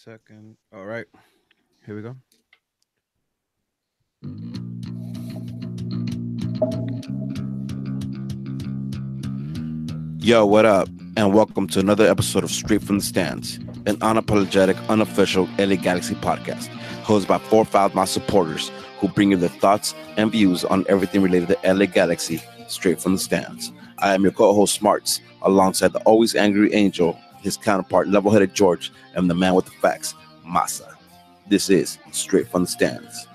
Second. All right. Here we go. Yo, what up? And welcome to another episode of Straight from the Stands, an unapologetic, unofficial LA Galaxy podcast, hosted by four my supporters who bring you their thoughts and views on everything related to LA Galaxy straight from the stands. I am your co-host Smarts, alongside the always angry Angel, his counterpart level-headed George, and the man with the facts, Masa. This is Straight from the Stands.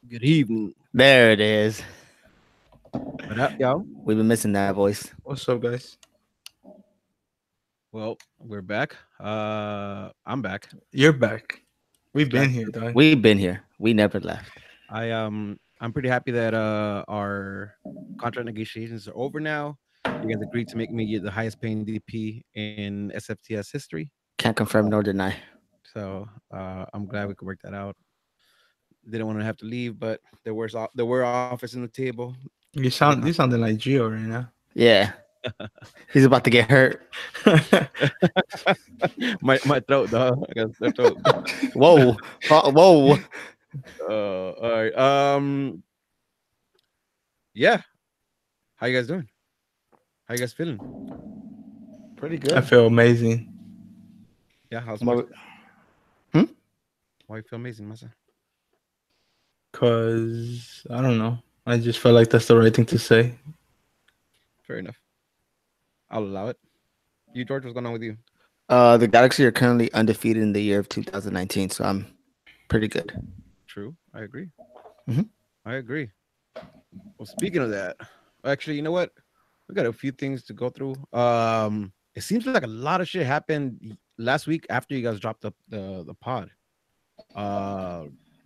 Good evening. There it is. What up, y'all? We've been missing that voice. What's up, guys? Well, we're back. I'm back. You're back. We've been here, dog. We've been here. We never left. I'm pretty happy that our contract negotiations are over now. You guys agreed to make me the highest paying DP in SFTS history. Can't confirm nor deny. So I'm glad we could work that out. Didn't want to have to leave, but there were offers in the table. You sounding like Gio right now. Yeah. He's about to get hurt. my throat, dog. I got the throat. Whoa. Whoa. All right. Yeah. How you guys doing? How you guys feeling? Pretty good. I feel amazing. Yeah. How's Why- Why you feel amazing, Masa? Cause I don't know. I just felt like that's the right thing to say. Fair enough. I'll allow it. You, George, what's going on with you? The Galaxy are currently undefeated in the year of 2019, so I'm pretty good. True. I agree. Mhm. I agree. Well, speaking of that, actually, you know what? We got a few things to go through. It seems like a lot of shit happened last week after you guys dropped the pod.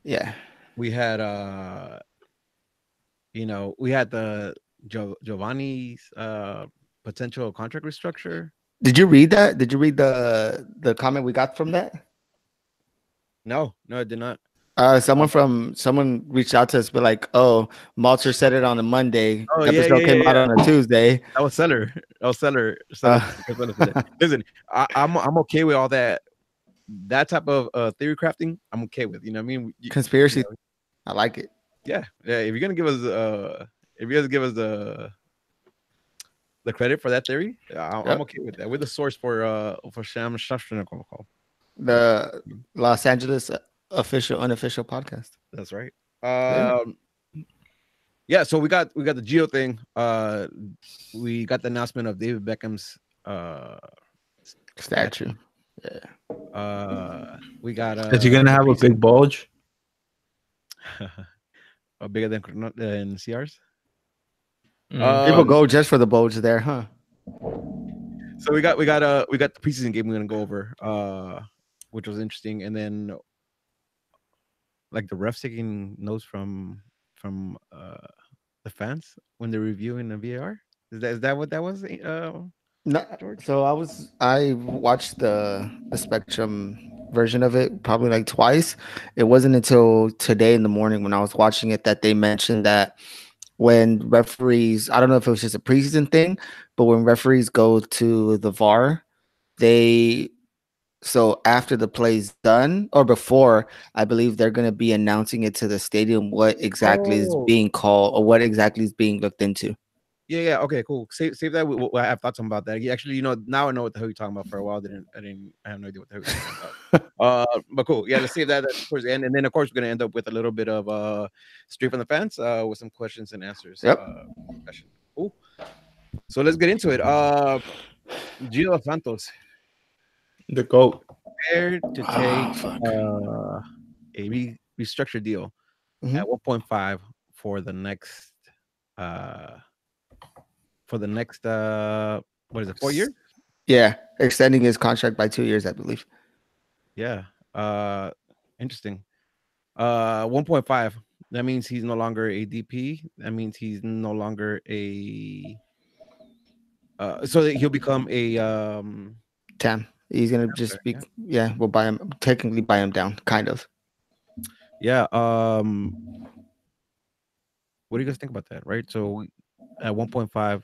Yeah. We had we had the Giovani's potential contract restructure. Did you read that? Did you read the comment we got from that? No, I did not. Someone reached out to us, but like, oh, Malter said it on a Monday. Oh, The yeah, episode yeah, came yeah, out on a Tuesday. I was seller. Seller. Uh. Listen, I'm okay with all that. That type of theory crafting, I'm okay with. You know what I mean? Conspiracy. You know, I like it. yeah. If you're gonna give us if you guys give us the credit for that theory, I'm Yep. okay with that. We're the source for Sham Shafshnikov. The Los Angeles unofficial podcast. That's right. Yeah. Yeah, so we got the Geo thing. We got the announcement of David Beckham's Statue. we got Is he gonna have a big bulge? bigger than CR's. People go just for the bulge there, huh? So we got the preseason game we're gonna go over, which was interesting, and then like the refs taking notes from the fans when they're reviewing the VAR. Is that what that was? No, George? so I watched the Spectrum version of it probably like twice. It wasn't until today in the morning when I was watching it that they mentioned that when referees, I don't know if it was just a preseason thing, but when referees go to the VAR, so after the play's done or before, I believe they're going to be announcing it to the stadium what exactly is Oh. being called or what exactly is being looked into. Yeah. Okay, cool. Save that. I have thoughts about that. Actually, now I know what the hell you're talking about. For a while, I have no idea what the hell you're talking about. But cool. Yeah, let's save that towards the end, and then of course we're gonna end up with a little bit of straight from the fans, with some questions and answers. Yep. Discussion. Cool. So let's get into it. Giovani Dos Santos The GOAT. prepared to take fuck. a restructure deal Mhm. at 1.5 for the next what is it, 4 years? Yeah, extending his contract by 2 years, I believe. Yeah. Interesting. 1.5. That means he's no longer a DP. That means he's no longer a so that he'll become a Tam. He's gonna just be we'll technically buy him down, kind of. yeah. What do you guys think about that? Right. So at 1.5,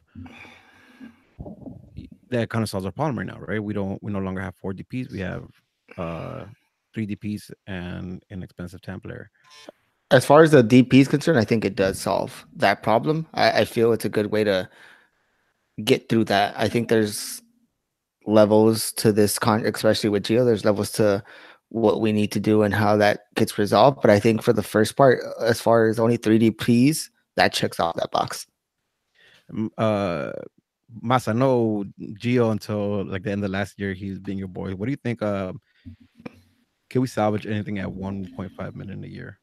that kind of solves our problem right now, right? We no longer have 4 DPs. We have uh 3 DPs and an expensive Templar. As far as the DP is concerned, I think it does solve that problem. I feel it's a good way to get through that. I think there's levels to this especially with Geo. There's levels to what we need to do and how that gets resolved. But I think for the first part, as far as only 3D, that checks off that box. Uh, Mas, I know Gio until like the end of last year. He's being your boy. What do you think? Can we salvage anything at 1.5 million a year?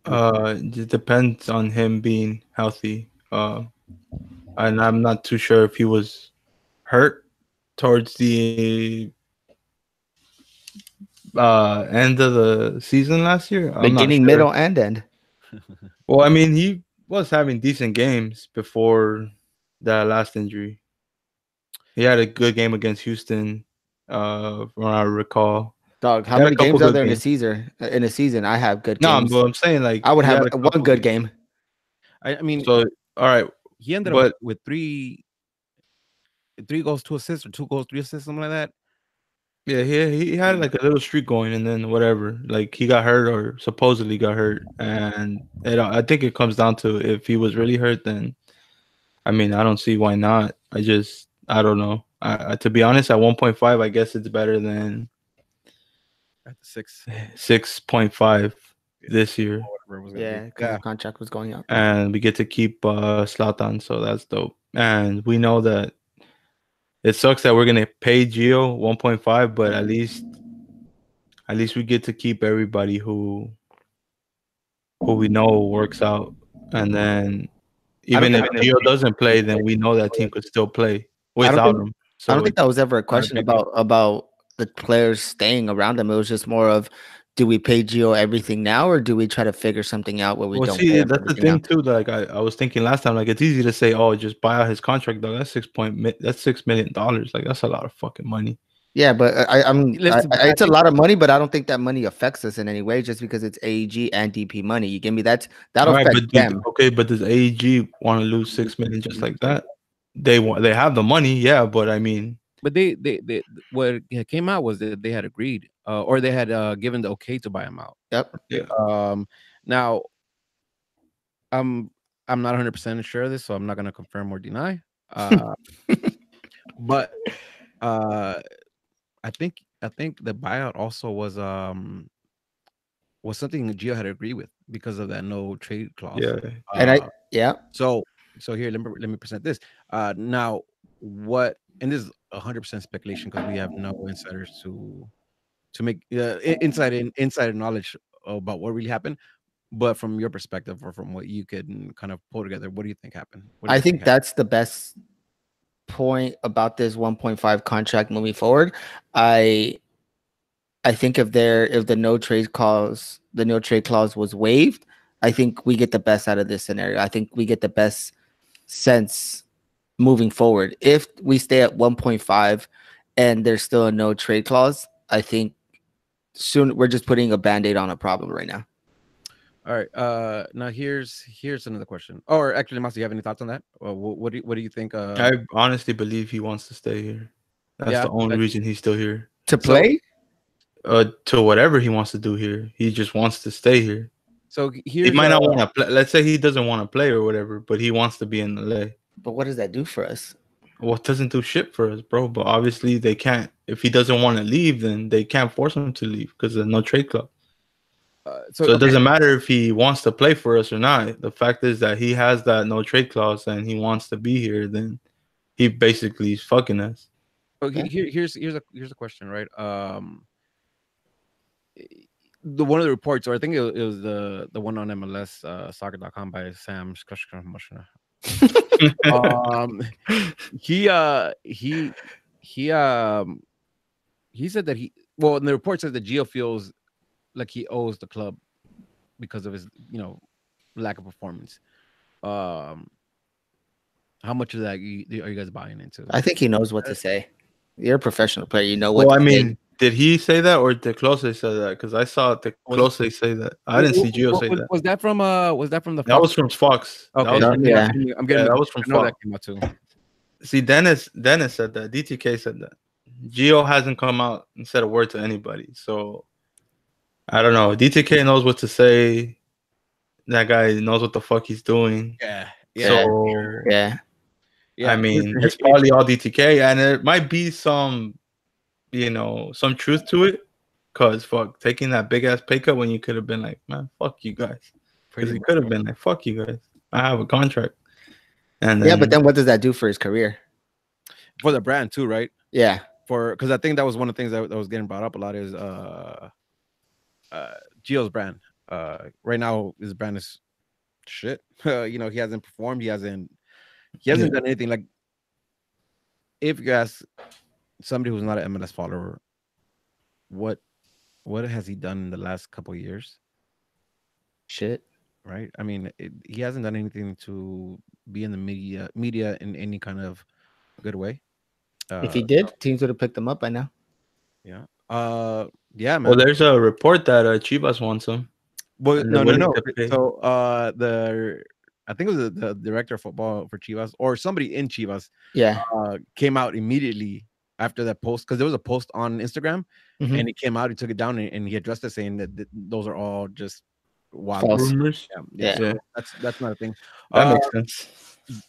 It just depends on him being healthy. And I'm not too sure if he was hurt towards the end of the season last year. I'm not Beginning, sure. middle, and end. Well, I mean, he was having decent games before that last injury. He had a good game against Houston, from what I recall. Dog, how He had many a couple games are good there in a games. season? In a season, I have good No, games. but I'm saying like I would he have had a one couple good game. I mean, So all right, he ended up but with three goals, 2 assists, or 2 goals, 3 assists, something like that. yeah, he had like a little streak going, and then whatever, like he got hurt or supposedly got hurt, and I think it comes down to if he was really hurt, then I mean I don't see why not. I don't know. To be honest, at 1.5, I guess it's better than At the 6, 6.5 this year, whatever it was gonna Yeah, be. because the contract was going up. and we get to keep Zlatan, so that's dope. And we know that it sucks that we're gonna pay Gio 1.5, but at least we get to keep everybody who we know works out. And then even if Gio doesn't play, then we know that team could still play without him. I don't So think that was ever a question big deal. about the players staying around them. It was just more of, do we pay Gio everything now, or do we try to figure something out where we well, don't see, pay him that's the everything now? thing too. Like I was thinking last time, like it's easy to say, oh, just buy out his contract, though. That's $6 million. Like that's a lot of fucking money. Yeah, but it's a think- lot of money, but I don't think that money affects us in any way just because it's AEG and DP money. You give me that'll All right, affect them. but does AEG want to lose $6 million just like that? They have the money, yeah, but I mean, But they what came out was that they had agreed, or they had given the okay to buy him out. Yep. yeah. Now I'm not 100% sure of this, so I'm not going to confirm or deny. But I think the buyout also was something that Gio had to agree with because of that no trade clause. Yeah. So here, let me present this. Now what, and this is 100% speculation because we have no insiders to make insider knowledge about what really happened. But from your perspective, or from what you can kind of pull together, what do you think happened? I think that's the best point about this 1.5 contract moving forward. I think if the no trade clause was waived, I think we get the best out of this scenario. I think we get the best sense moving forward. If we stay at 1.5 and there's still a no trade clause, I think soon we're just putting a band-aid on a problem right now. All right. Now here's another question. Or actually, Mas, do you have any thoughts on that? What do you think? I honestly believe he wants to stay here. That's the only reason he's still here. To play? To whatever he wants to do here. He just wants to stay here. So he might not want to play. Let's say he doesn't want to play or whatever, but he wants to be in LA. But what does that do for us? Well, it doesn't do shit for us, bro. But obviously they can't. If he doesn't want to leave, then they can't force him to leave because there's no trade club. So it doesn't matter if he wants to play for us or not. The fact is that he has that no trade clause and he wants to be here. Then he basically is fucking us. Okay, here's a question, right? One of the reports, or I think it was the one on MLS soccer.com by Sam he said that and the report says that Gio feels like he owes the club because of his lack of performance. How much of that are you guys buying into? I think he knows what to say. You're a professional player, you know what. Well, I mean, did he say that or did Close say that? Because I saw the Close say that. I didn't see Gio say that. Was that from the Fox? That was from Fox. Okay, that was I'm getting that was from Fox. That came out too. See, Dennis said that. DTK said that. Gio hasn't come out and said a word to anybody. So I don't know. DTK knows what to say. That guy knows what the fuck he's doing. Yeah, yeah, So Yeah. I yeah. mean, it's probably all DTK, and there might be some, some truth to it. Cause fuck, taking that big ass pay cut when you could have been like, man, fuck you guys. Because Pretty he much. could have been like, fuck you guys. I have a contract. And Yeah, then but then what does that do for his career? For the brand too, right? Yeah. Because I think that was one of the things that was getting brought up a lot is Gio's brand. Right now his brand is shit. He hasn't performed. He hasn't done anything. Like, if you ask somebody who's not an MLS follower, what has he done in the last couple of years? Shit. Right? I mean, he hasn't done anything to be in the media in any kind of good way. If he did, teams would have picked him up by now. Yeah. Yeah, well, man. there's a report that Chivas wants him. Well, And they're no. willing to pay. So, I think it was the director of football for Chivas or somebody in Chivas Yeah. came out immediately after that post, because there was a post on Instagram, Mhm. and he came out, he took it down, and he addressed it saying that those are all just wild False. Rumors. Yeah. Yeah. So that's not a thing. That makes sense.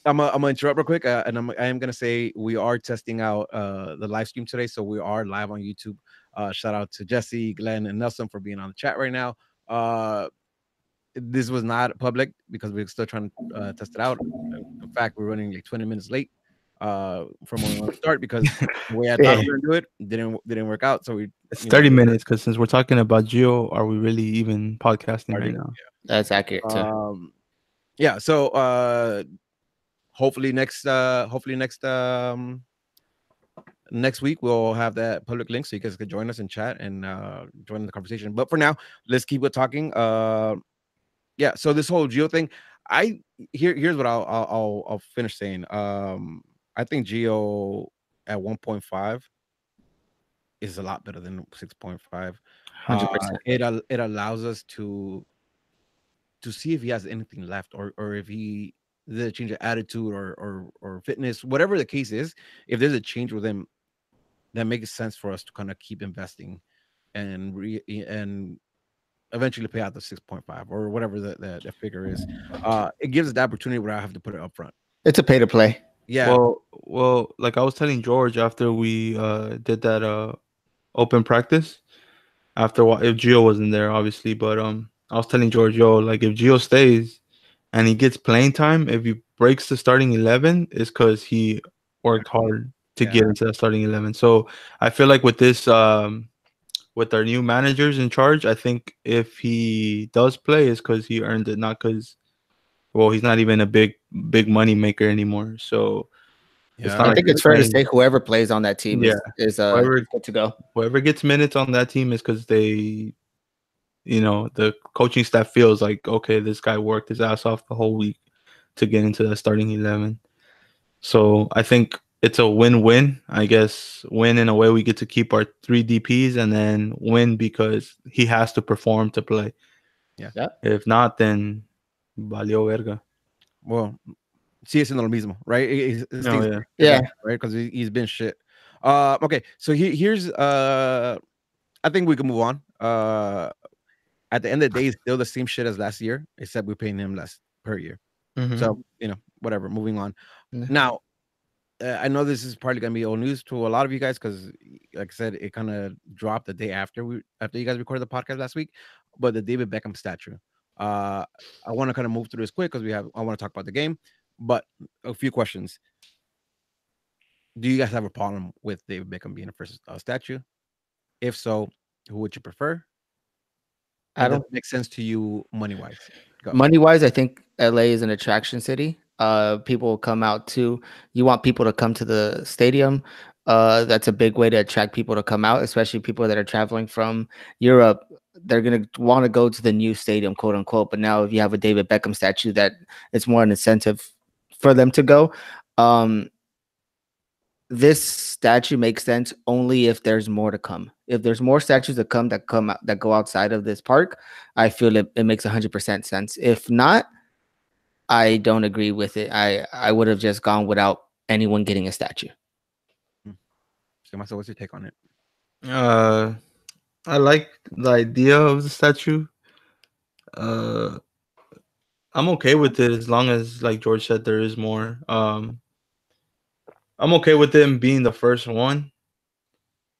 I'm gonna interrupt real quick, and I am gonna say we are testing out the live stream today, so we are live on YouTube. Shout out to Jesse, Glenn, and Nelson for being on the chat right now. This was not public because we're still trying to test it out. In fact, we're running like 20 minutes late from when we want to start, because the way I thought we were gonna do it didn't work out. So It's 30 minutes, because since we're talking about Gio, are we really even podcasting right now? That's accurate too. Yeah. So hopefully next next week we'll have that public link so you guys can join us in chat and join the conversation. But for now, let's keep it talking. Yeah, so this whole Geo thing, here's what I'll finish saying. I think Geo at 1.5 is a lot better than 6.5. 100%. It allows us to see if he has anything left, or if he the change of attitude or fitness, whatever the case is. If there's a change with him, that makes sense for us to kind of keep investing and eventually pay out the 6.5 or whatever the figure is. It gives us the opportunity where I have to put it up front. It's a pay to play. Yeah. Well, like I was telling George after we did that open practice, after if Gio wasn't there, obviously, but I was telling George, yo, like if Gio stays and he gets playing time, if he breaks the starting 11, it's because he worked hard to get into that starting 11. So I feel like with this with our new managers in charge, I think if he does play, it's because he earned it, not because, well, he's not even a big money maker anymore. So Yeah. I think it's fair to say whoever plays on that team is good to go. Whoever gets minutes on that team is because they, the coaching staff feels like, okay, this guy worked his ass off the whole week to get into the starting 11. So I think it's a win-win, I guess. Win in a way we get to keep our 3 DPs, and then win because he has to perform to play. Yeah. If not, then valió verga. Well, sí es lo mismo, right? Yeah. Right, because he's been shit. Okay, so here's I think we can move on. At the end of the day, it's still the same shit as last year, except we're paying him less per year. Mm-hmm. So whatever. Moving on. Mm-hmm. Now, I know this is probably gonna be old news to a lot of you guys because, like I said, it kind of dropped the day after you guys recorded the podcast last week. But the David Beckham statue. I want to kind of move through this quick because I want to talk about the game, but a few questions. Do you guys have a problem with David Beckham being a first statue? If so, who would you prefer? I don't make sense to you money wise. Money wise, I think LA is an attraction city. People will come out too. You want people to come to the stadium. That's a big way to attract people to come out, especially people that are traveling from Europe. They're gonna want to go to the new stadium, quote unquote. But now, if you have a David Beckham statue, that it's more an incentive for them to go. This statue makes sense only if there's more to come. If there's more statues that go outside of this park, I feel it makes 100% sense. If not, I don't agree with it. I would have just gone without anyone getting a statue. So, Marcel, what's your take on it? I like the idea of the statue. Uh, I'm okay with it as long as, like George said, there is more. I'm okay with him being the first one.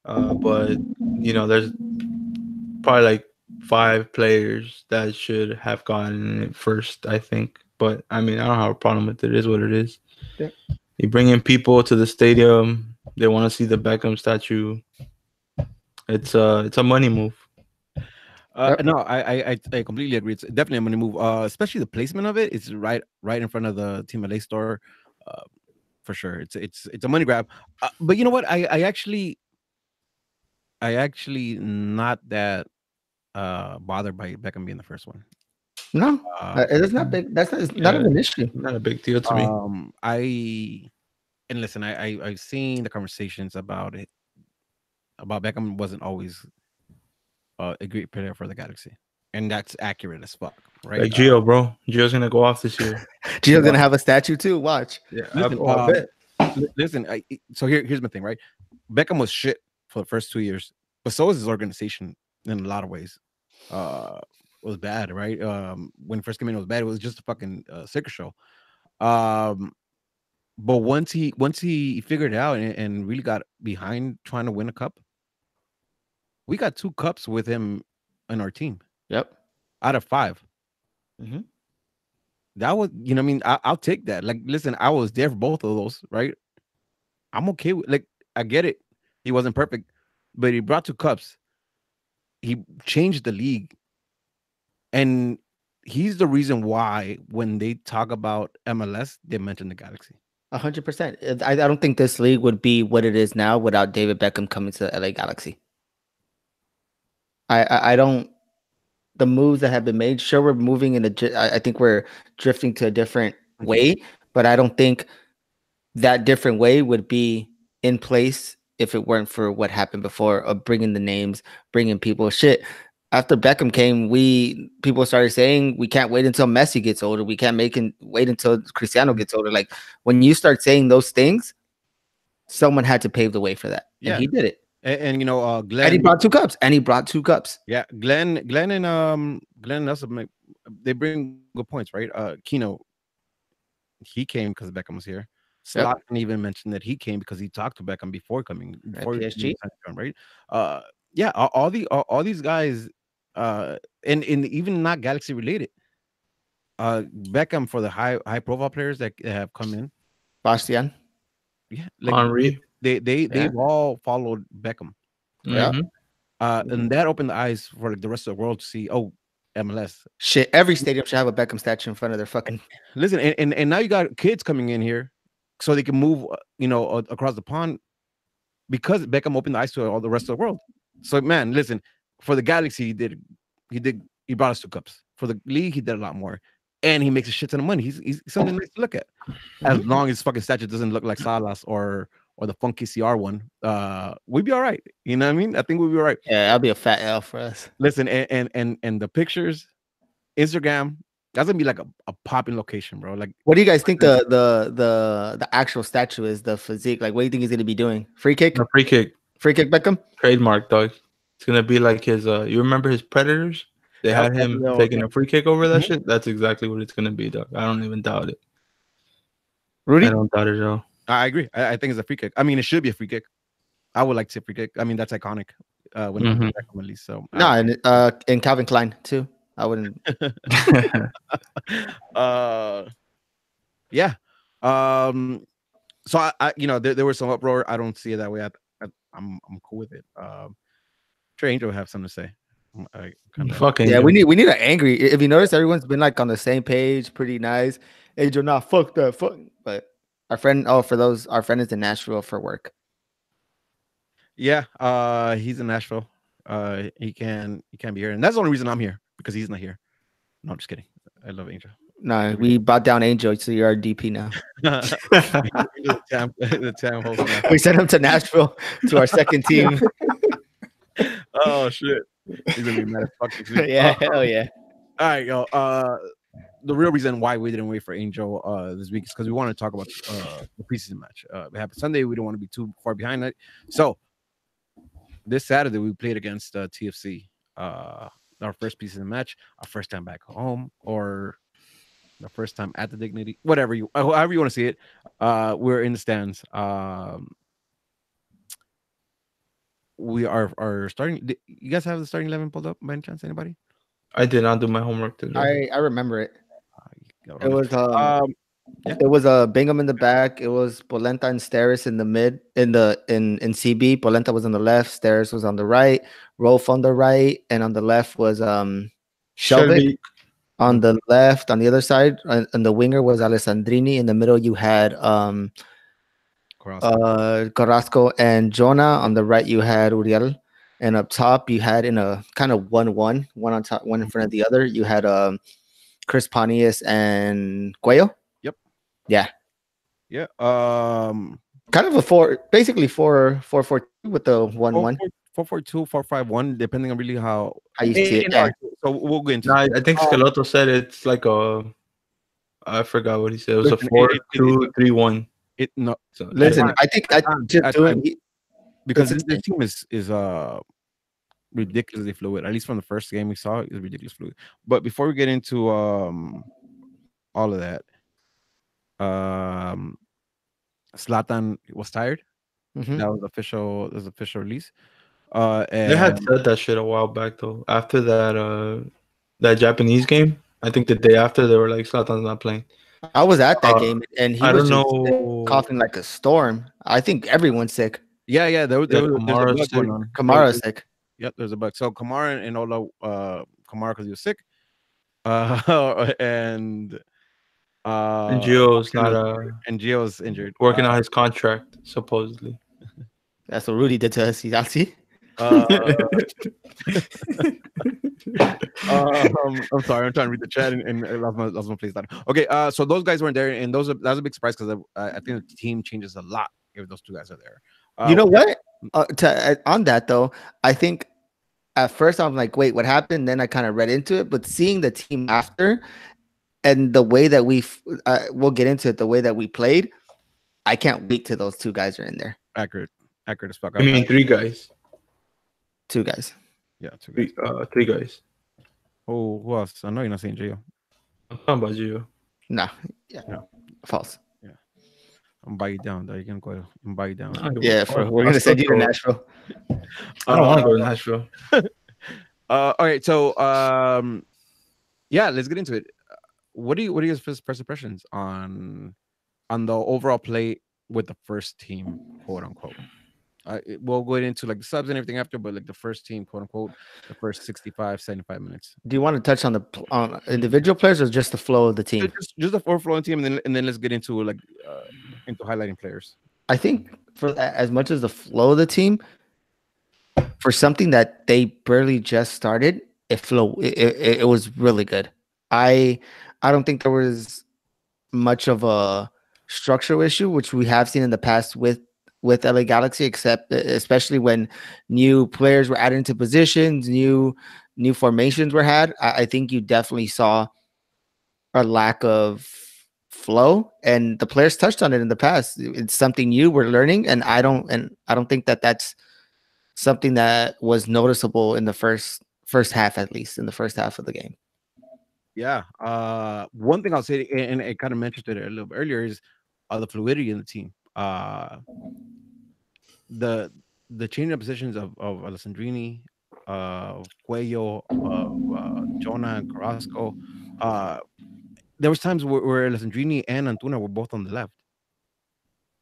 But there's probably like 5 players that should have gotten it first, I think. But I mean, I don't have a problem with it. It is what it is. Yeah. You bring in people to the stadium. They want to see the Beckham statue. It's a money move. No, I completely agree. It's definitely a money move. Especially the placement of it. It's right in front of the Team LA store. For sure, it's a money grab. But you know what? I actually not that bothered by Beckham being the first one. No, it's not big. That's not an issue. Not a big deal to me. Listen, I've seen the conversations about it. About Beckham wasn't always a great player for the Galaxy, and that's accurate as fuck, right? Like Gio, bro. Gio's gonna go off this year. Gio's gonna have a statue too. Watch. Yeah, I bet. Listen, so here's my thing, right? Beckham was shit for the first 2 years, but so was his organization in a lot of ways. Was bad, right? When he first came in, it was bad. It was just a fucking circus show. But once he figured it out and really got behind trying to win a cup, we got 2 cups with him in our team. Yep. Out of 5. Mm-hmm. That was, I mean, I'll take that. Like, listen, I was there for both of those, right? I'm okay with, like, I get it. He wasn't perfect, but he brought 2 cups. He changed the league. And he's the reason why when they talk about MLS, they mention the Galaxy. 100%. I don't think this league would be what it is now without David Beckham coming to the LA Galaxy. I don't. The moves that have been made, sure, we're moving in I think we're drifting to a different way, but I don't think that different way would be in place if it weren't for what happened before of bringing the names, bringing people. Shit, after Beckham came, people started saying we can't wait until Messi gets older. We can't wait until Cristiano gets older. Like when you start saying those things, someone had to pave the way for that, and he did it. And Glenn, and he brought 2 cups. Yeah, Glenn and Nelson, they bring good points, right? Keno, he came because Beckham was here. Zlatan even mentioned that he came because he talked to Beckham before coming, before PSG, right? Yeah, all these guys, and even not Galaxy related. Beckham for the high profile players that have come in. Bastian, yeah, like Henry. They've all followed Beckham. Yeah. And that opened the eyes for the rest of the world to see, MLS. Shit, every stadium should have a Beckham statue in front of their fucking. Listen, and now you got kids coming in here so they can move, across the pond because Beckham opened the eyes to all the rest of the world. So, man, listen, for the Galaxy, he brought us 2 cups. For the league, he did a lot more. And he makes a shit ton of money. He's something nice to look at. As long as fucking statue doesn't look like Salas or the Funky CR one, we'd be all right. You know what I mean? I think we'd be all right. Yeah, that'll be a fat L for us. Listen, and the pictures, Instagram, that's gonna be like a popping location, bro. Like, what do you guys think the actual statue is? The physique, like, what do you think he's gonna be doing? Free kick Beckham, trademark, dog. It's gonna be like his. You remember his Predators? They had him taking a free kick over that shit. That's exactly what it's gonna be, dog. I don't even doubt it. Rudy, I don't doubt it at all. I agree. I think it's a free kick. I mean, it should be a free kick. I would like to see a free kick. I mean, that's iconic. When it comes to Beckham, at least. So and Calvin Klein too. I wouldn't. Yeah. So there was some uproar. I don't see it that way. I'm cool with it. Trey Angel have something to say. Yeah, we need an angry. If you notice, everyone's been like on the same page, pretty nice. Angel, fuck that, fuck. But our friend, our friend is in Nashville for work. Yeah, he's in Nashville. He can't be here, and that's the only reason I'm here, because he's not here. No, I'm just kidding. I love Angel. No, we bought down Angel, so you're our DP now. the TAM host now. We sent him to Nashville to our second team. Oh shit. He's gonna be mad as fuck. Yeah, hell yeah. All right, yo. the real reason why we didn't wait for Angel this week is because we want to talk about the preseason match. It happened Sunday. We don't want to be too far behind it. So this Saturday we played against TFC. Our first preseason match, our first time back home, or the first time at the Dignity, whatever you, however you want to see it. We're in the stands. We are starting. You guys have the starting 11 pulled up by any chance? Anybody? I did not do my homework today. I remember it. You got It on was Yeah. it was Bingham in the back. It was Polenta and Steris in the mid in CB. Polenta was on the left, Steris was on the right, Rolf on the right, and on the left was Shelvick. Shelby, On the left, on the other side, and the winger was Alessandrini. In the middle, you had Carrasco and Jonah. On the right, you had Uriel, and up top, you had in a kind of 1-1, one on top, one in front of the other. You had Chris Pontius and Cuello. Yep. Yeah. Yeah. Kind of a basically 4-4-2 with the 1-1. 4-4-2, 4-5-1, depending on really how You see it. Yeah. So we'll go into no, I think Scalotto said it's like I forgot what he said. It was a 4-2-3-1. It no. So Listen, I think because this team is ridiculously fluid. At least from the first game we saw, it was ridiculously fluid. But before we get into all of that, Zlatan was tired. That was official. That was official release. And they had said that shit a while back though. After that Japanese game, I think the day after they were like Zlatan's not playing. I was at that game and he I was don't just know. coughing like a storm. I think everyone's sick. Yeah. There's a bug sick. going on. Kamara's sick. Yep, there's a bug. So Kamara and Ola, Kamara because he was sick, and Gio's not and Gio's injured, working on his contract supposedly. That's what Rudy did to us. You see? I'm sorry, I'm trying to read the chat and I lost my place down. Okay, so those guys weren't there, and that was a big surprise because I think the team changes a lot if those two guys are there. You know what? On that though, I think at first I'm like, wait, what happened? Then I kind of read into it, but seeing the team after and the way that we'll get into it, the way that we played, I can't wait till those two guys are in there. Accurate as fuck. I mean, 3 guys. 2 guys. Yeah, 2 guys. 3 guys. Oh, who else? I know you're not saying Gio. I'm talking about Gio. No. Yeah. No. False. Yeah. I'm buy you down. You can go and buy you down. Yeah, we're gonna send you to Nashville. I don't want to go to Nashville. All right, so yeah, let's get into it. What are your first impressions on the overall play with the first team, quote unquote? We'll go into like the subs and everything after, but like the first team, quote unquote, the first 65, 75 minutes. Do you want to touch on on individual players or just the flow of the team? Just the overflowing team, and then let's get into like into highlighting players. I think for as much as the flow of the team, for something that they barely just started, it was really good. I don't think there was much of a structural issue, which we have seen in the past with LA Galaxy, except especially when new players were added into positions, new formations were had. I think you definitely saw a lack of flow, and the players touched on it in the past. It's something new we're learning, and I don't think that that's something that was noticeable in the first half, at least in the first half of the game. Yeah. One thing I'll say, and I kind of mentioned it a little bit earlier, is the fluidity in the team. The changing of positions of Alessandrini, Cuello, Jonah, and Carrasco. There was times where Alessandrini and Antuna were both on the left.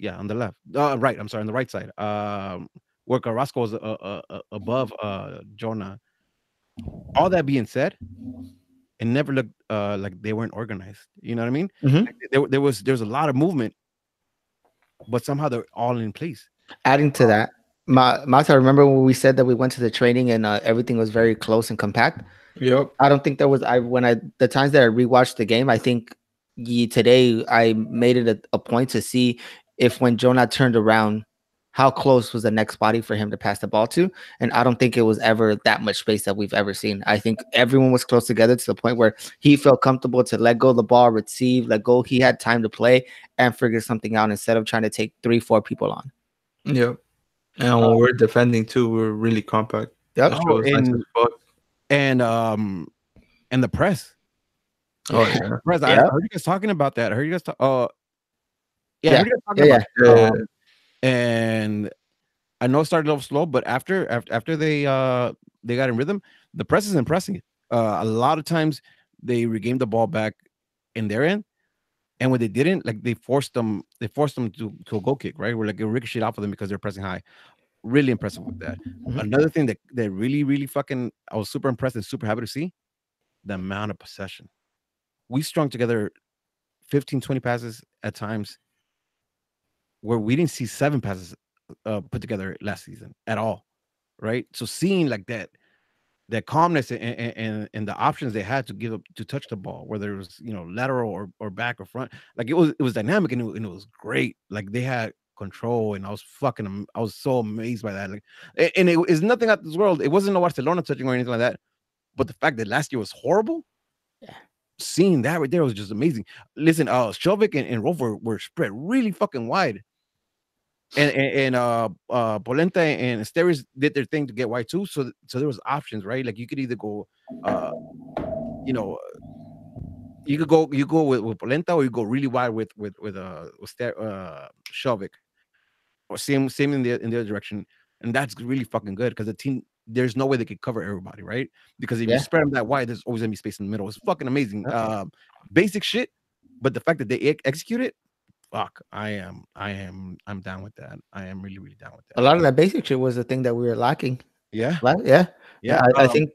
Yeah, on the left. Right. I'm sorry, on the right side. Where Carrasco was above Jonah. All that being said, it never looked like they weren't organized. You know what I mean? Mm-hmm. There was a lot of movement, but somehow they're all in place. Adding to that, Mata, remember when we said that we went to the training and everything was very close and compact? Yep. I don't think there was. The times that I rewatched the game, I think today I made it a point to see if when Jonah turned around, how close was the next body for him to pass the ball to. And I don't think it was ever that much space that we've ever seen. I think everyone was close together to the point where he felt comfortable to let go of the ball, receive, let go. He had time to play and figure something out instead of trying to take 3-4 people on. Yep. And when we're defending too, we're really compact. Yep. That show was nice as fuck. And the press. Oh yeah. Press. I heard you guys talking about that. I heard you guys talk. I heard you guys talking about Yeah. and I know it started off slow, but after they got in rhythm, the press is impressing. A lot of times they regained the ball back in their end, and when they didn't, like they forced them to a goal kick, right? Where like it ricocheted off of them because they're pressing high. Really impressive with that. Mhm. Another thing that really fucking I was super impressed and super happy to see the amount of possession. We strung together 15, 20 passes at times where we didn't see 7 passes put together last season at all, right? So seeing like that calmness and the options they had to give up to touch the ball, whether it was lateral or back or front, like it was dynamic and it was great. Like they had control, and I was so amazed by that. Like, and it is nothing out of this world. It wasn't no Barcelona touching or anything like that, but the fact that last year was horrible. Yeah. Seeing that right there was just amazing. Listen, Shelvick and Rolf were spread really fucking wide. And Polenta and Steris did their thing to get wide too. So there was options, right? Like you could either go, you go with Polenta, or you go really wide with Shelvick, or same in the other direction, and that's really fucking good because the team, there's no way they could cover everybody, right? Because if you spread them that wide, there's always gonna be space in the middle. It's fucking amazing. Basic shit, but the fact that they execute it, fuck, I'm down with that. I am really down with that. A lot of that basic shit was the thing that we were lacking. Yeah. Yeah. I think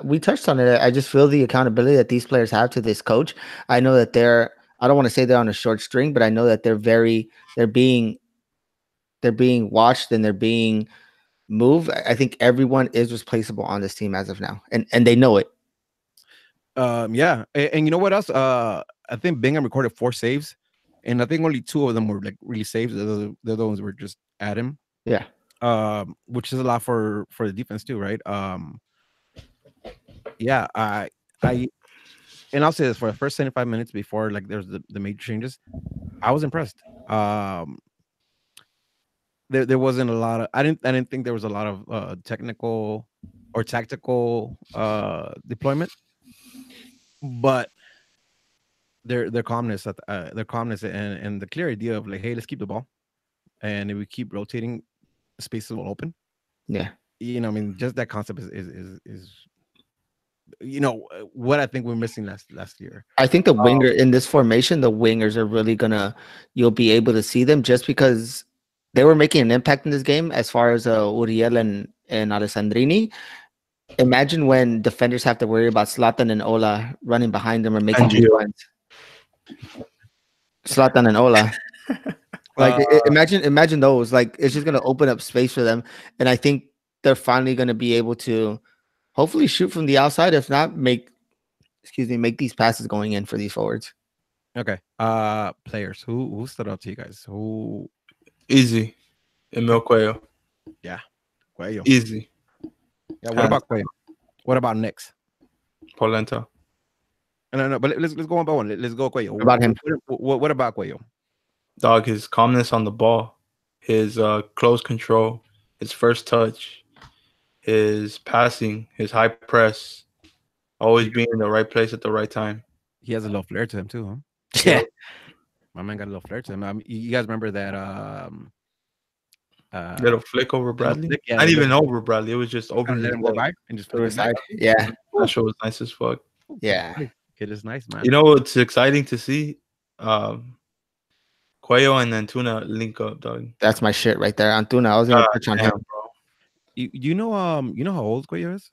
we touched on it. I just feel the accountability that these players have to this coach. I know that I don't want to say they're on a short string, but I know that they're being watched and they're being moved. I think everyone is replaceable on this team as of now, and they know it. Yeah, and you know what else? I think Bingham recorded 4 saves, and I think only 2 of them were like really saves. The other ones were just at him. Yeah. Which is a lot for the defense too, right? Yeah, and I'll say this, for the first 75 minutes before like there's the major changes, I was impressed. There wasn't a lot of I didn't think there was a lot of technical or tactical deployment, but their calmness and the clear idea of like, hey, let's keep the ball, and if we keep rotating, spaces will open. Yeah. I mean, just that concept is what I think we're missing last year. I think the winger in this formation, the wingers are really you'll be able to see them just because they were making an impact in this game as far as Uriel and Alessandrini. Imagine when defenders have to worry about Zlatan and Ola running behind them or making runs. Zlatan and Ola. Like imagine those. Like it's just gonna open up space for them. And I think they're finally gonna be able to hopefully shoot from the outside. If not, make these passes going in for these forwards. Okay. Players. Who stood out to you guys? Who Easy. Emil Cuello. Yeah. Cuello. Easy. Yeah, what about Cuello? What about Knicks? Polenta. No, but let's go one by one. Let's go Cuello. What about him? What about Cuello? Dog, his calmness on the ball, his close control, his first touch, his passing, his high press, always being in the right place at the right time. He has a little flair to him too, huh? Yeah. My man got a little flair to him. You guys remember that little flick over Bradley? Flick, yeah, not even over Bradley. It was just over let him go by and just through the side. Yeah. That show was nice as fuck. Yeah. It is nice, man. You know what's exciting to see? Cuello and Antuna link up, dog. That's my shit right there. Antuna. I was gonna touch on him, bro. You know how old Cuello is?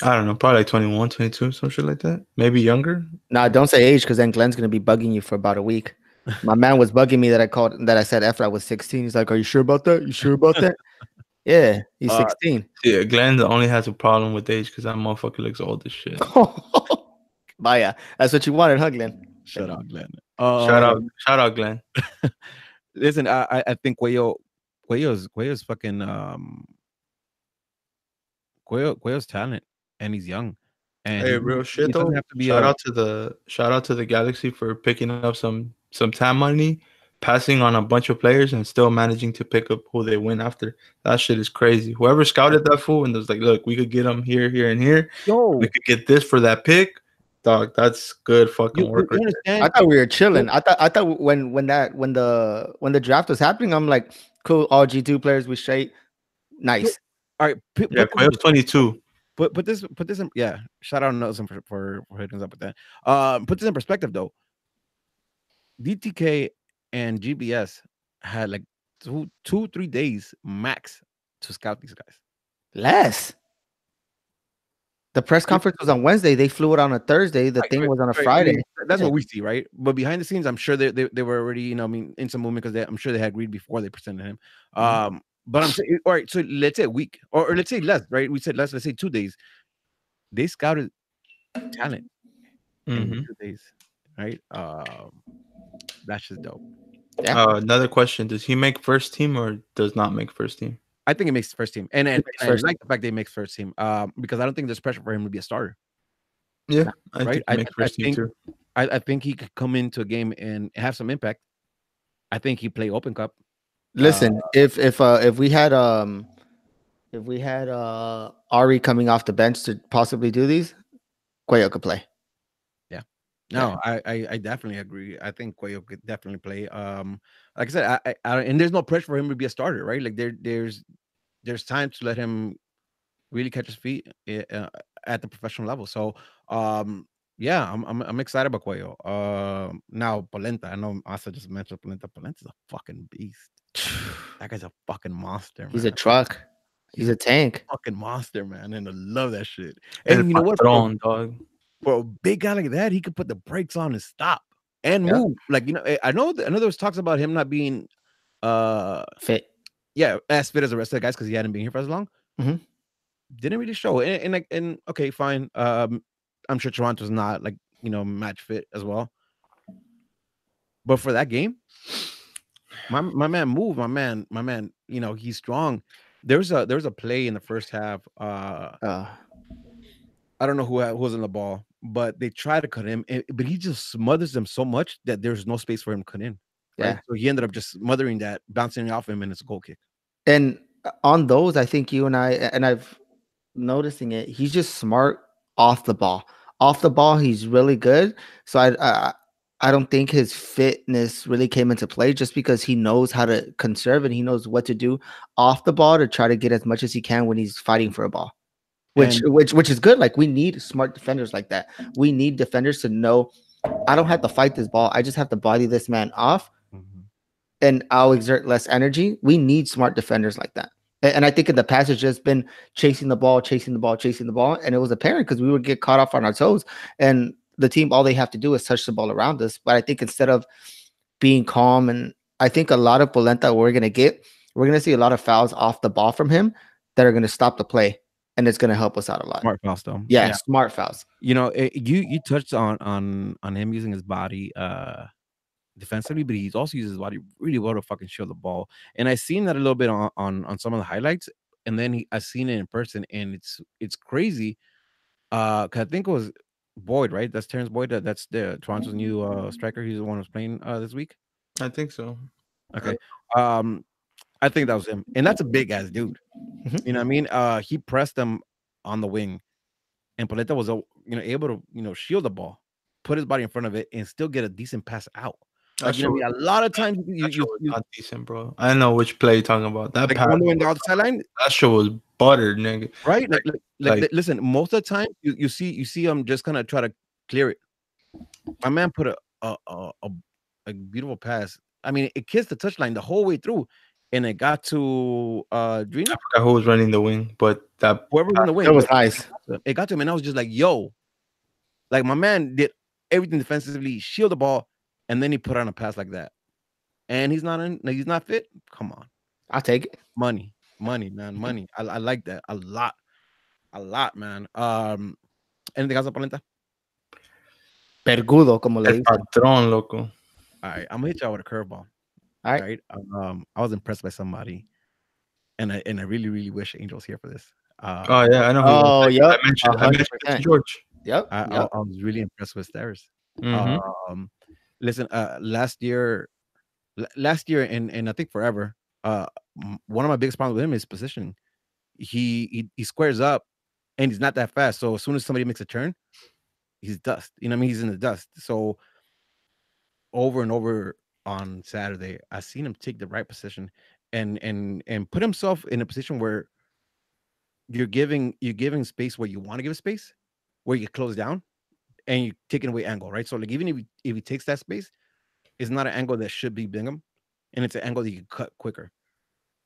I don't know, probably like 21, 22, some shit like that. Maybe younger. Nah, don't say age because then Glenn's gonna be bugging you for about a week. My man was bugging me that I said after I was 16. He's like, "Are you sure about that? You sure about that?" Yeah, he's 16. Yeah, Glenn only has a problem with age because that motherfucker looks old as shit. Vaya, that's what you wanted, huh, Glenn? Shut up, Glenn. Shout out, Glenn. Listen, I think Cuello, Cuello's fucking Cuello's talent, and he's young, and Hey, real he shit doesn't though. have to be a Shout out to the Galaxy for picking up some time money, passing on a bunch of players, and still managing to pick up who they win after. That shit is crazy. Whoever scouted that fool and was like, look, we could get him here, here, and here. We yo. could get this for that pick. Dog, that's good fucking You work right there. I understand? thought we were chilling. I thought when the draft was happening, I'm like, cool, all G2 players we straight. Nice. All right, Yeah, Cuello's 22. put this in, yeah. Shout out Nelson for hitting us up with that. Put this in perspective though. DTK and GBS had like 3 days max to scout these guys. Less. The press conference was on Wednesday. They flew it on a Thursday. The thing was on a Right, I Friday. mean, that's what we see, right? But behind the scenes, I'm sure they were already, I mean, in some movement because I'm sure they had agreed before they presented him. But I'm saying, all right, so let's say a week, or let's say less, right? We said less. Let's say 2 days. They scouted talent in Mhm. 2 days, right? That's just dope. Yeah. Another question: does he make first team or does not make first team? I think it makes first team, and makes I first like the fact they makes first team. Because I don't think there's pressure for him to be a starter, Yeah, I right? think he makes first team think too. I think he could come into a game and have some impact. I think he play Open Cup. Listen, if we had Ari coming off the bench to possibly do these, Cuello could play. Yeah. No, I definitely agree. I think Cuello could definitely play. Like I said, and there's no pressure for him to be a starter, right? Like there's time to let him really catch his feet at the professional level. So, yeah, I'm excited about Cuello. Now Polenta, I know Asa just mentioned Polenta. Polenta's a fucking beast. That guy's a fucking monster, He's a man. truck. He's a tank. Fucking monster, man, and I love that shit. El And you know what? patron, dog. For a big guy like that, he could put the brakes on and stop and Yeah. move. Like, I know there was talks about him not being Fit. yeah, as fit as the rest of the guys because he hadn't been here for as long. Mhm. Didn't really show. And okay, fine. I'm sure Toronto's not like, match fit as well. But for that game, my man moved, my man, he's strong. There's a play in the first half. I don't know who was in the ball, but they try to cut him, but he just smothers them so much that there's no space for him to cut in. Right. Yeah. So he ended up just smothering that, bouncing off him, and it's a goal kick. And on those, I think you and I've noticing it. He's just smart off the ball. Off the ball, he's really good. So I don't think his fitness really came into play just because he knows how to conserve and he knows what to do off the ball to try to get as much as he can when he's fighting for a ball. Which is good. Like we need smart defenders like that. We need defenders to know I don't have to fight this ball. I just have to body this man off and I'll exert less energy. We need smart defenders like that. And I think in the past, it's just been chasing the ball. And it was apparent because we would get caught off on our toes. And the team, all they have to do is touch the ball around us. But I think instead of being calm, and I think a lot of Polenta we're going to see a lot of fouls off the ball from him that are going to stop the play. And it's going to help us out a lot. Smart fouls, though. Yeah, smart fouls. You touched on him using his body defensively, but he's also uses his body really well to fucking shield the ball. And I seen that a little bit on some of the highlights, and then I seen it in person, and it's crazy. Cause I think it was Boyd, right? That's Terrence Boyd. That's the Toronto's new striker. He's the one who's playing this week. I think so. Okay. I think that was him, and that's a big ass dude. You know what I mean? He pressed them on the wing, and Paleta was able to shield the ball, put his body in front of it, and still get a decent pass out. Like, you know what I mean? A lot of times you not decent, bro. I know which play you're talking about. That like pass, when they went down the sideline, that shit was buttered, nigga. right? Like listen, most of the time you see him just kind of try to clear it. My man put a beautiful pass. I mean, it kissed the touchline the whole way through, and it got to Dream. I forgot who was running the wing, but that whoever was in the wing, it was nice. It got to him, and I was just like, yo, like my man did everything defensively, shield the ball, and then he put on a pass like that. And he's not fit. Come on. I'll take it. Money, man, money. I like that a lot, man. Anything else, Polenta? Pergudo, como le el dicen. patrón, loco. All right, I'm gonna hit y'all with a curveball. All right. I was impressed by somebody. and I really really wish Angel was here for this. Oh yeah, I know who. Oh, yep, I mentioned it to 100%. George. Yep, I yep. was really impressed with Stairs. Mm-hmm. Listen, last year and I think forever, one of my biggest problems with him is positioning. He squares up, and he's not that fast. So as soon as somebody makes a turn, he's dust. You know what I mean? He's in the dust. So over and over on Saturday, I seen him take the right position and put himself in a position where you're giving space where you want to give space, where you close down, and you're taking away angle, right? So like even if he takes that space, it's not an angle that should be Bingham, and it's an angle that you can cut quicker.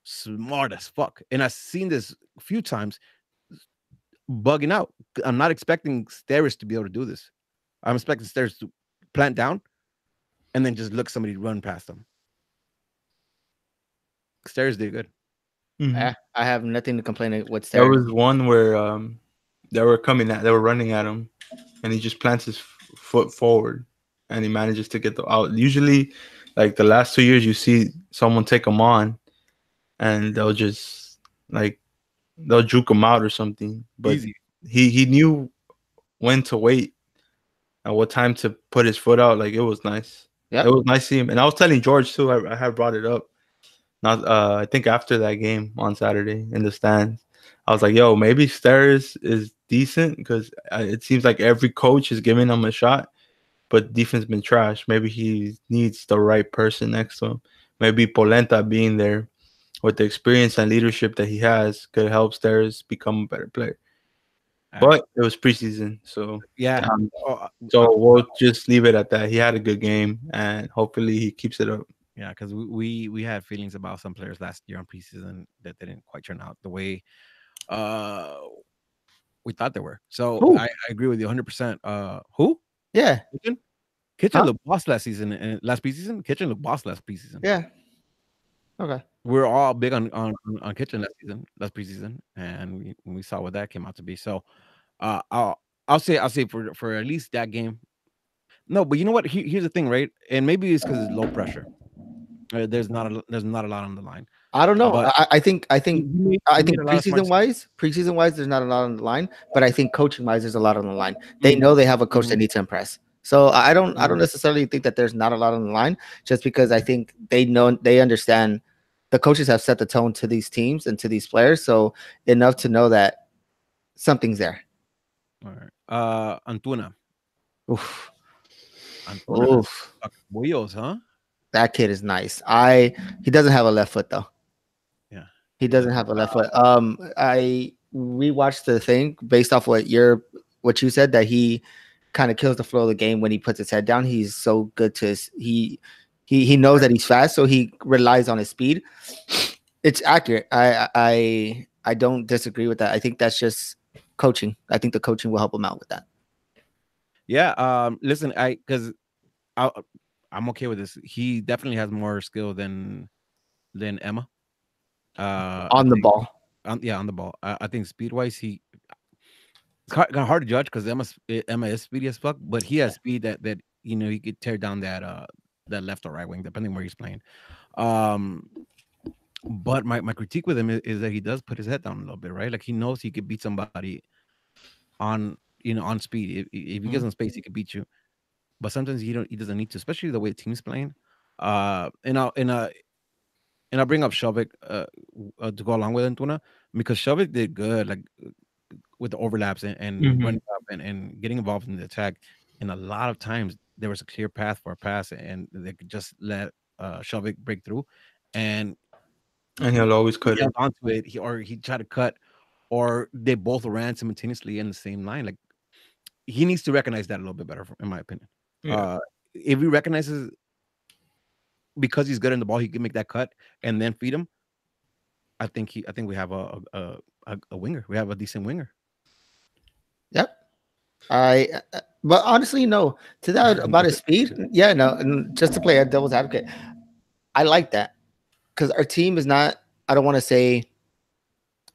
Smart as fuck. And I've seen this a few times bugging out. I'm not expecting Stairs to be able to do this. I'm expecting Stairs to plant down and then just look somebody run past them. Stairs did good. Mm-hmm. I have nothing to complain with There Stairs. was one where they were running at him, and he just plants his foot forward, and he manages to get the out. Usually, like the last 2 years, you see someone take him on, and they'll just like they'll juke him out or something. But Easy. he knew when to wait and what time to put his foot out. Like it was nice. Yep. It was nice seeing him. And I was telling George too. I had brought it up. Not I think after that game on Saturday in the stands, I was like, "Yo, maybe Stairs is decent because it seems like every coach is giving him a shot, but defense been trash. Maybe he needs the right person next to him. Maybe Polenta being there with the experience and leadership that he has could help Stairs become a better player. But it was preseason, so Yeah. so we'll just leave it at that. He had a good game, and hopefully he keeps it up. Yeah, because we had feelings about some players last year on preseason that didn't quite turn out the way uh we thought they were. So Who? I agree with you 100%. Who? Yeah, Kitchen? Kitchen Huh? looked boss last season and last preseason. Kitchen looked boss last preseason. yeah. Okay. We're all big on Kitchen last preseason, and we saw what that came out to be. So uh I'll I'll say for at least that game. No, but you know what? Here's the thing, right? And maybe it's because it's low pressure. There's not a lot on the line. I don't know. But I think he made a lot of smart preseason wise, there's not a lot on the line. But I think coaching wise, there's a lot on the line. They know they have a coach that needs to impress. So I don't necessarily think that there's not a lot on the line, just because I think they understand the coaches have set the tone to these teams and to these players, so enough to know that something's there. All right. Antuna. Oof. Antuna. Oof. Wheels, huh? That kid is nice. He doesn't have a left foot though. Yeah. He doesn't have a left foot. I rewatched the thing based off what you said, that he kind of kills the flow of the game when he puts his head down. He's so good to he knows that he's fast, so he relies on his speed. It's accurate. I don't disagree with that. I think that's just coaching. I think the coaching will help him out with that. Yeah. Listen, I'm okay with this. He definitely has more skill than Emma. On the ball. On the ball. I think speed wise, it's kind of hard to judge because Emma is speedy as fuck, but he has speed that he could tear down that left or right wing depending where he's playing. But my critique with him is that he does put his head down a little bit, right? Like he knows he could beat somebody on on speed. If he gives him space, he could beat you. But sometimes he doesn't need to, especially the way the team's playing. And I'll bring up Shovik to go along with Antuna, because Shovik did good, like with the overlaps and running up and getting involved in the attack. And a lot of times there was a clear path for a pass, and they could just let Shovik break through, and he'll always cut he it. held onto it. He tried to cut, or they both ran simultaneously in the same line. Like he needs to recognize that a little bit better, in my opinion. Yeah. If he recognizes because he's good in the ball, he can make that cut and then feed him. I think we have a winger. We have a decent winger. Yep. But honestly, no. To that about his speed, yeah, no. And just to play a devil's advocate, I like that because our team is not. I don't want to say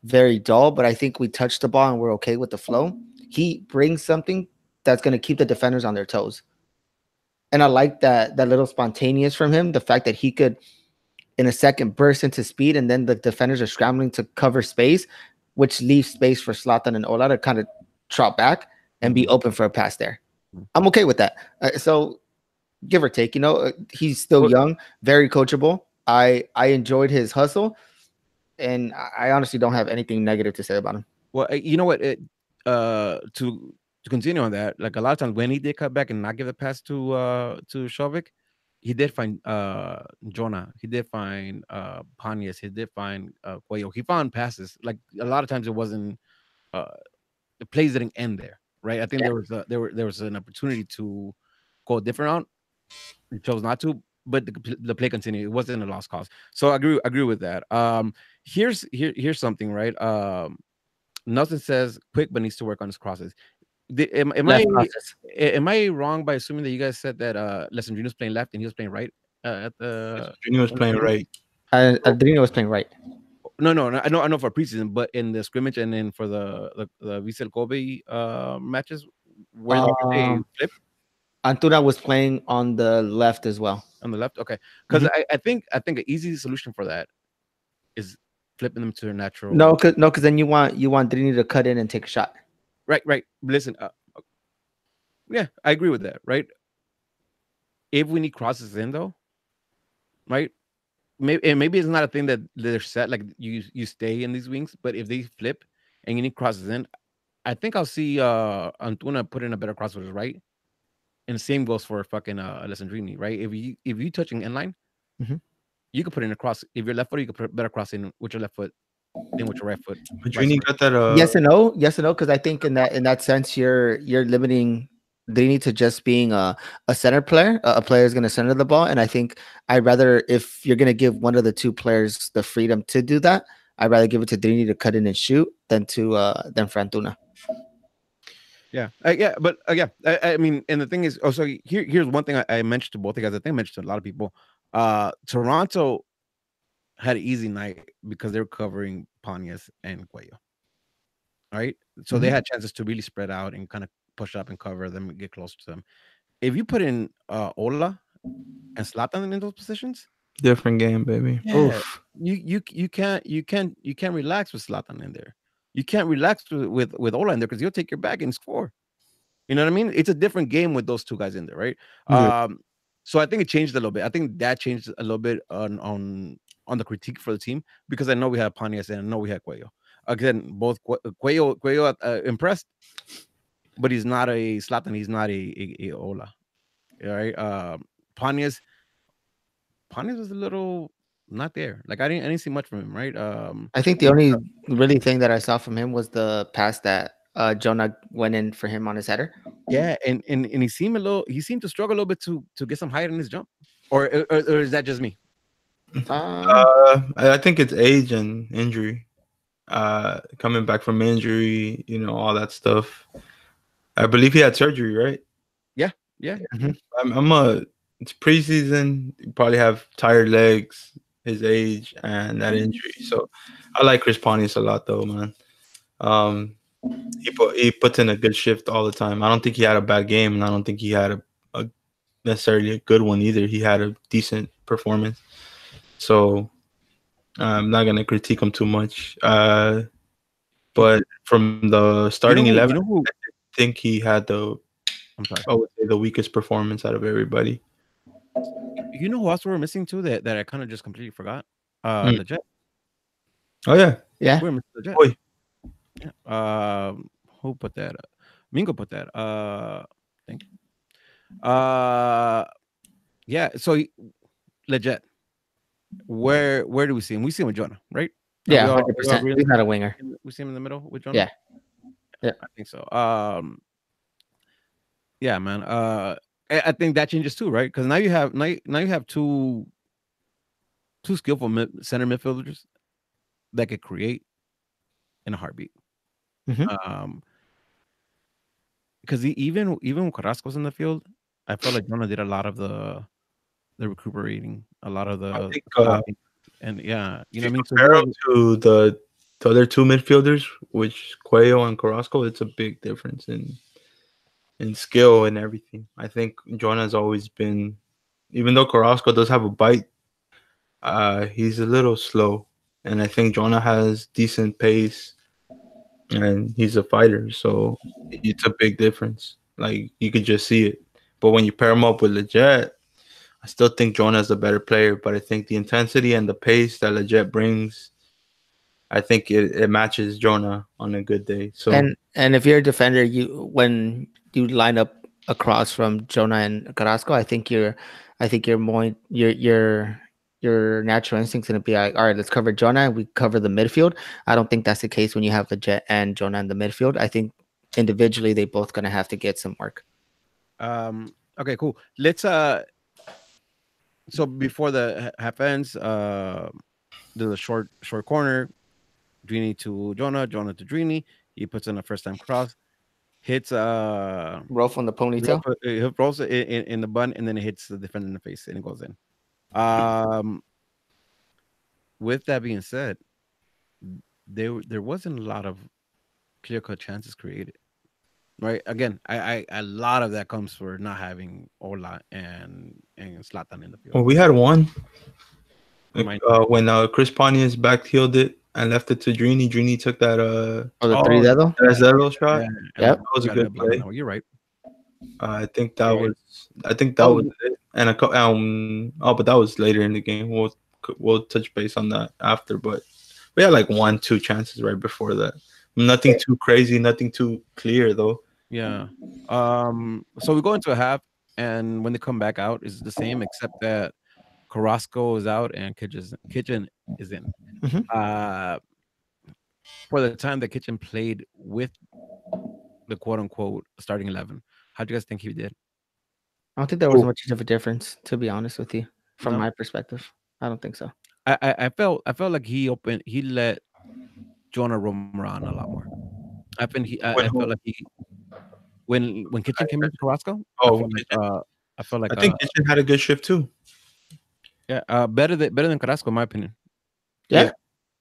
very dull, but I think we touch the ball and we're okay with the flow. He brings something that's going to keep the defenders on their toes. And I like that little spontaneous from him. The fact that he could in a second burst into speed, and then the defenders are scrambling to cover space, which leaves space for Zlatan and Ola to kind of trot back and be open for a pass there. I'm okay with that. So give or take, he's still young, very coachable. I enjoyed his hustle, and I honestly don't have anything negative to say about him. Well, you know what? To continue on that, like a lot of times when he did cut back and not give the pass to Shovik, he did find Jonah. He did find Panyas. He did find Cuello. He found passes. Like a lot of times it wasn't uh the plays didn't end there, right? I think there was an opportunity to go a different route. He chose not to, but the play continued. It wasn't a lost cause. So I agree with that. Here's something, right? Nelson says Quick but needs to work on his crosses. Am I wrong by assuming that you guys said that Alessandrino was playing left and he was playing right at the Junior was playing right. Adrino was playing right. No, I know for preseason, but in the scrimmage and then for the Vissel Kobe matches, where they flip? Antuna was playing on the left as well. On the left, okay. Because I think an easy solution for that is flipping them to their natural. No, because then you want Drini to cut in and take a shot. Right. Listen, yeah, I agree with that. Right. If we need crosses in though, right? Maybe it's not a thing that they're set like you stay in these wings, but if they flip and you need crosses in, I think I'll see Antuna put in a better cross with his right. And the same goes for fucking Alessandrini, right? If you touching in line, you could put in a cross. If you're left foot, you could put better cross in with your left foot than with your right foot. Drini got that. Yes and no, because I think in that sense you're limiting Drini to just being a center player. A player is going to center the ball, and I think I'd rather, if you're going to give one of the two players the freedom to do that, I'd rather give it to Drini to cut in and shoot than for Antuna. Yeah, I mean, and the thing is, also here's one thing I mentioned to both of you guys. I think I mentioned to a lot of people. Toronto had an easy night because they were covering Panyas and Cuello. All right, so they had chances to really spread out and kind of push up and cover them and get closer to them. If you put in Ola and Zlatan in those positions, different game, baby. Yeah, you can't relax with Zlatan in there. You can't relax with Ola in there because he'll take your back and score. You know what I mean? It's a different game with those two guys in there, right? Yeah. So I think it changed a little bit. I think that changed a little bit on the critique for the team because I know we had Panyas and I know we had Cuello. Again, both Cuello impressed, but he's not a Zlatan. He's not a Ola. All right. Panyas was a little not there. Like I didn't see much from him, right? I think the only really thing that I saw from him was the pass that Jonah went in for him on his header. Yeah, and he seemed to struggle a little bit to get some height in his jump, or is that just me? I think it's age and injury. Coming back from injury, all that stuff. I believe he had surgery, right? Yeah. It's preseason. You probably have tired legs, his age, and that injury. So I like Chris Pontius a lot, though, man. He puts in a good shift all the time. I don't think he had a bad game, and I don't think he had a necessarily a good one either. He had a decent performance. So I'm not gonna critique him too much. But from the starting 11, I think he had I would say the weakest performance out of everybody. You know who else we're missing too that I kind of just completely forgot? The Jet. Oh yeah. Yeah. We're missing the Jet. Boy. Yeah. Who put that? Mingo put that. Thank you. Yeah. So Legit. Where do we see him? We see him with Jonah, right? Yeah, 100%. He's not a winger. We see him in the middle with Jonah. Yeah, I think so. Yeah, man. I think that changes too, right? Because now you have two skillful center midfielders that could create in a heartbeat. Because even when Carrasco's in the field, I felt like Jonah did a lot of the recuperating, a lot of the. I think, and yeah, you know what I mean. Compare him to the other two midfielders, which Cuello and Carrasco, it's a big difference in skill and everything. I think Jonah's always been, even though Carrasco does have a bite, He's a little slow, and I think Jonah has decent pace, and he's a fighter, so it's a big difference. Like you could just see it. But when you pair him up with Leggett, I still think Jonah's the better player. But I think the intensity and the pace that Leggett brings, I think it matches Jonah on a good day. So And if you're a defender, you when you line up across from Jonah and Carrasco, I think you're more your natural instinct's gonna be like, all right, let's cover Jonah. We cover the midfield. I don't think that's the case when you have the Jet and Jonah in the midfield. I think individually they both gonna have to get some work. Okay, cool. Let's so before the half ends, do the short corner, Drini to Jonah, Jonah to Drini. He puts in a first time cross, hits Rolf on the ponytail. he rolls it in the bun, and then it hits the defender in the face, and it goes in. Um, with that being said, there wasn't a lot of clear cut chances created. Right. Again, I a lot of that comes for not having Ola and Zlatan in the field. well, we had one Remind when Chris Pontius backheeled it and left it to Drini. Drini took that Oh, the three dedo. that Zero shot. yeah, Yep. That was a got it good blocked. play. No, you're right. I think that Right. was it. And but that was later in the game. We'll touch base on that after. But we had like 1-2 chances right before that. Nothing too crazy, nothing too clear though. Yeah. So we go into a half, and when they come back out, it's the same except that Carrasco is out and Kitchen is in. Mhm. For the time that Kitchen played with the quote unquote starting 11, how do you guys think he did? I don't think there was much of a difference, to be honest with you, from No? my perspective. I don't think so. I felt like he let Jonah roam around a lot more. I felt like he when Kitchen came into Carrasco, Oh, Kitchen. I felt like I think Kitchen had a good shift too. yeah, better than Carrasco in my opinion. Yeah.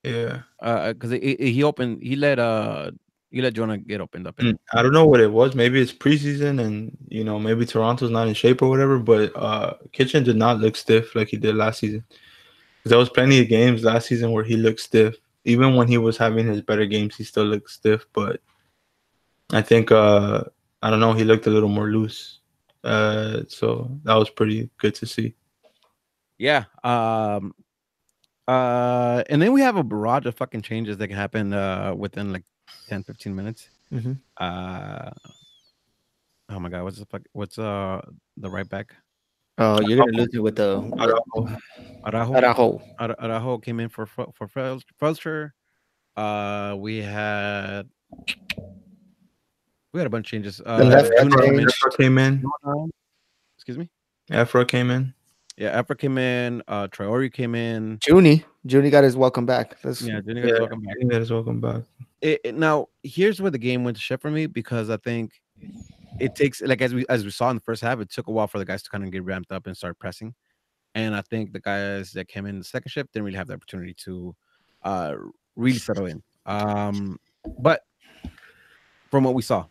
Yeah. Because he let Jonah get opened up. I don't know what it was. Maybe it's preseason, and maybe Toronto's not in shape or whatever. But Kitchen did not look stiff like he did last season. There was plenty of games last season where he looked stiff. Even when he was having his better games, he still looked stiff. But I think I don't know. He looked a little more loose. So that was pretty good to see. Yeah. And then we have a barrage of fucking changes that can happen within like 10, 15 minutes. Mm-hmm. Oh my god, what's the right back? Oh, you're gonna lose me with the Araujo. Araujo came in for Felster. We had a bunch of changes. The left Afro came in. Excuse me. Afro came in. Yeah, Afro came in. Traore came in. Junie got his welcome back. Junie got his welcome back. Got his welcome back. Now, here's where the game went to shit for me because I think it takes like as we saw in the first half, it took a while for the guys to kind of get ramped up and start pressing. And I think the guys that came in the second shift didn't really have the opportunity to really settle in. But from what we saw,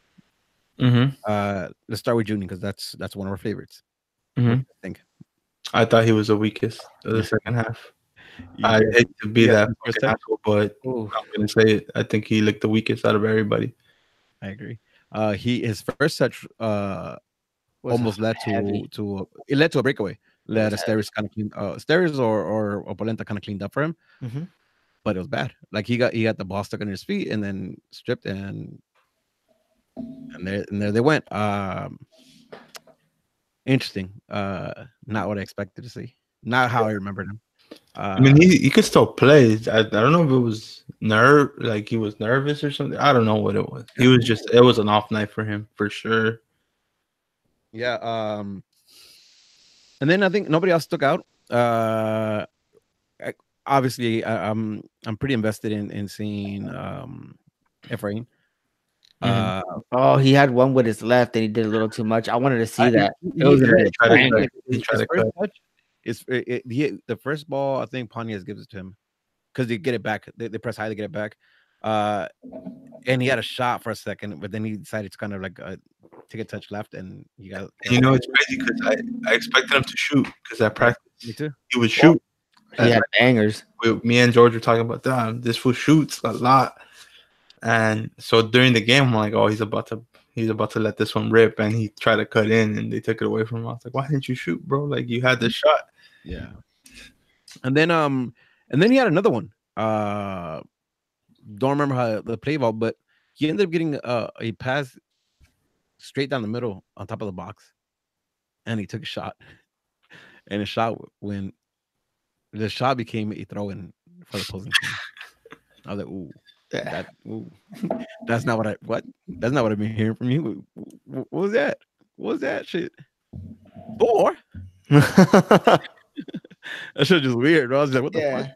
let's start with Junie because that's one of our favorites. Mm-hmm. I think. I thought he was the weakest of the second half. I hate to be that asshole, but I'm gonna say it. I think he looked the weakest out of everybody. I agree. His first touch almost led to a breakaway. Let Asteris kind of clean Asteris or Polenta kind of cleaned up for him. Mm-hmm. But it was bad. Like he got the ball stuck under his feet and then stripped and there they went. Interesting. Not what I expected to see. Not how I remembered him. I mean, he could still play. I don't know if it was like he was nervous or something. I don't know what it was. He was it was an off night for him for sure. Yeah. And then I think nobody else stuck out. Obviously, I'm pretty invested in seeing Efrain. He had one with his left and he did a little too much. I wanted to see that. He tried to cut. The first ball, I think Pontius gives it to him because they get it back. They press high to get it back. And he had a shot for a second, but then he decided to kind of like take a touch left, and he got. It's crazy because I expected him to shoot because at practice me too. He would shoot. He had bangers. Me and George were talking about that. This fool shoots a lot, and so during the game, I'm like, oh, he's about to let this one rip, and he tried to cut in, and they took it away from him. I was like, why didn't you shoot, bro? Like you had the shot. Yeah. And then he had another one. Don't remember how the play ball, but he ended up getting a pass straight down the middle on top of the box, and he took a shot. And when the shot became a throw in for the opposing team. I was like, ooh, ooh. That's not what. That's not what I've been hearing from you. What was that? What was that shit? 4? That shit just weird, bro. I was like, what the fuck?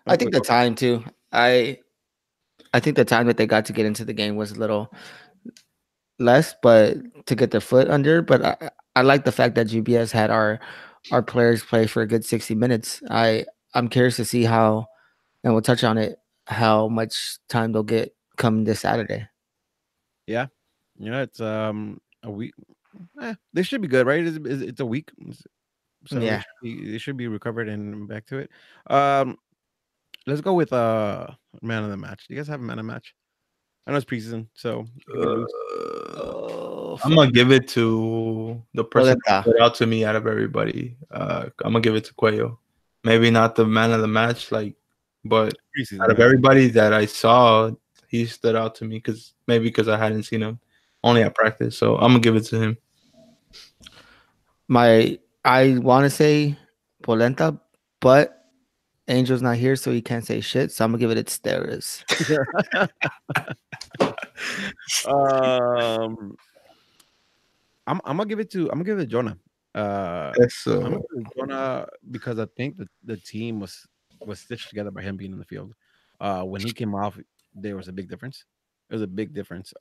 I think the time too. I think the time that they got to get into the game was a little less, but to get their foot under. But I like the fact that GBS had our players play for a good 60 minutes. I'm curious to see how, and we'll touch on it, how much time they'll get come this Saturday. Yeah, it's a week. They should be good, right? It's a week, so Yeah. they should be recovered and back to it. Let's go with man of the match. Do you guys have a man of the match? I know it's preseason, so you can lose. I'm gonna give it to the person Polenta. who stood out to me out of everybody. I'm gonna give it to Cuello. Maybe not the man of the match, but Preseason, out of yeah. everybody that I saw, he stood out to me because I hadn't seen him only at practice. So I'm gonna give it to him. I want to say Polenta, but Angel's not here, so he can't say shit. So I'm gonna give it to Steres. I'm gonna give it to Jonah. I'm So gonna give it to Jonah because I think that the team was stitched together by him being in the field. When he came off, there was a big difference. There was a big difference.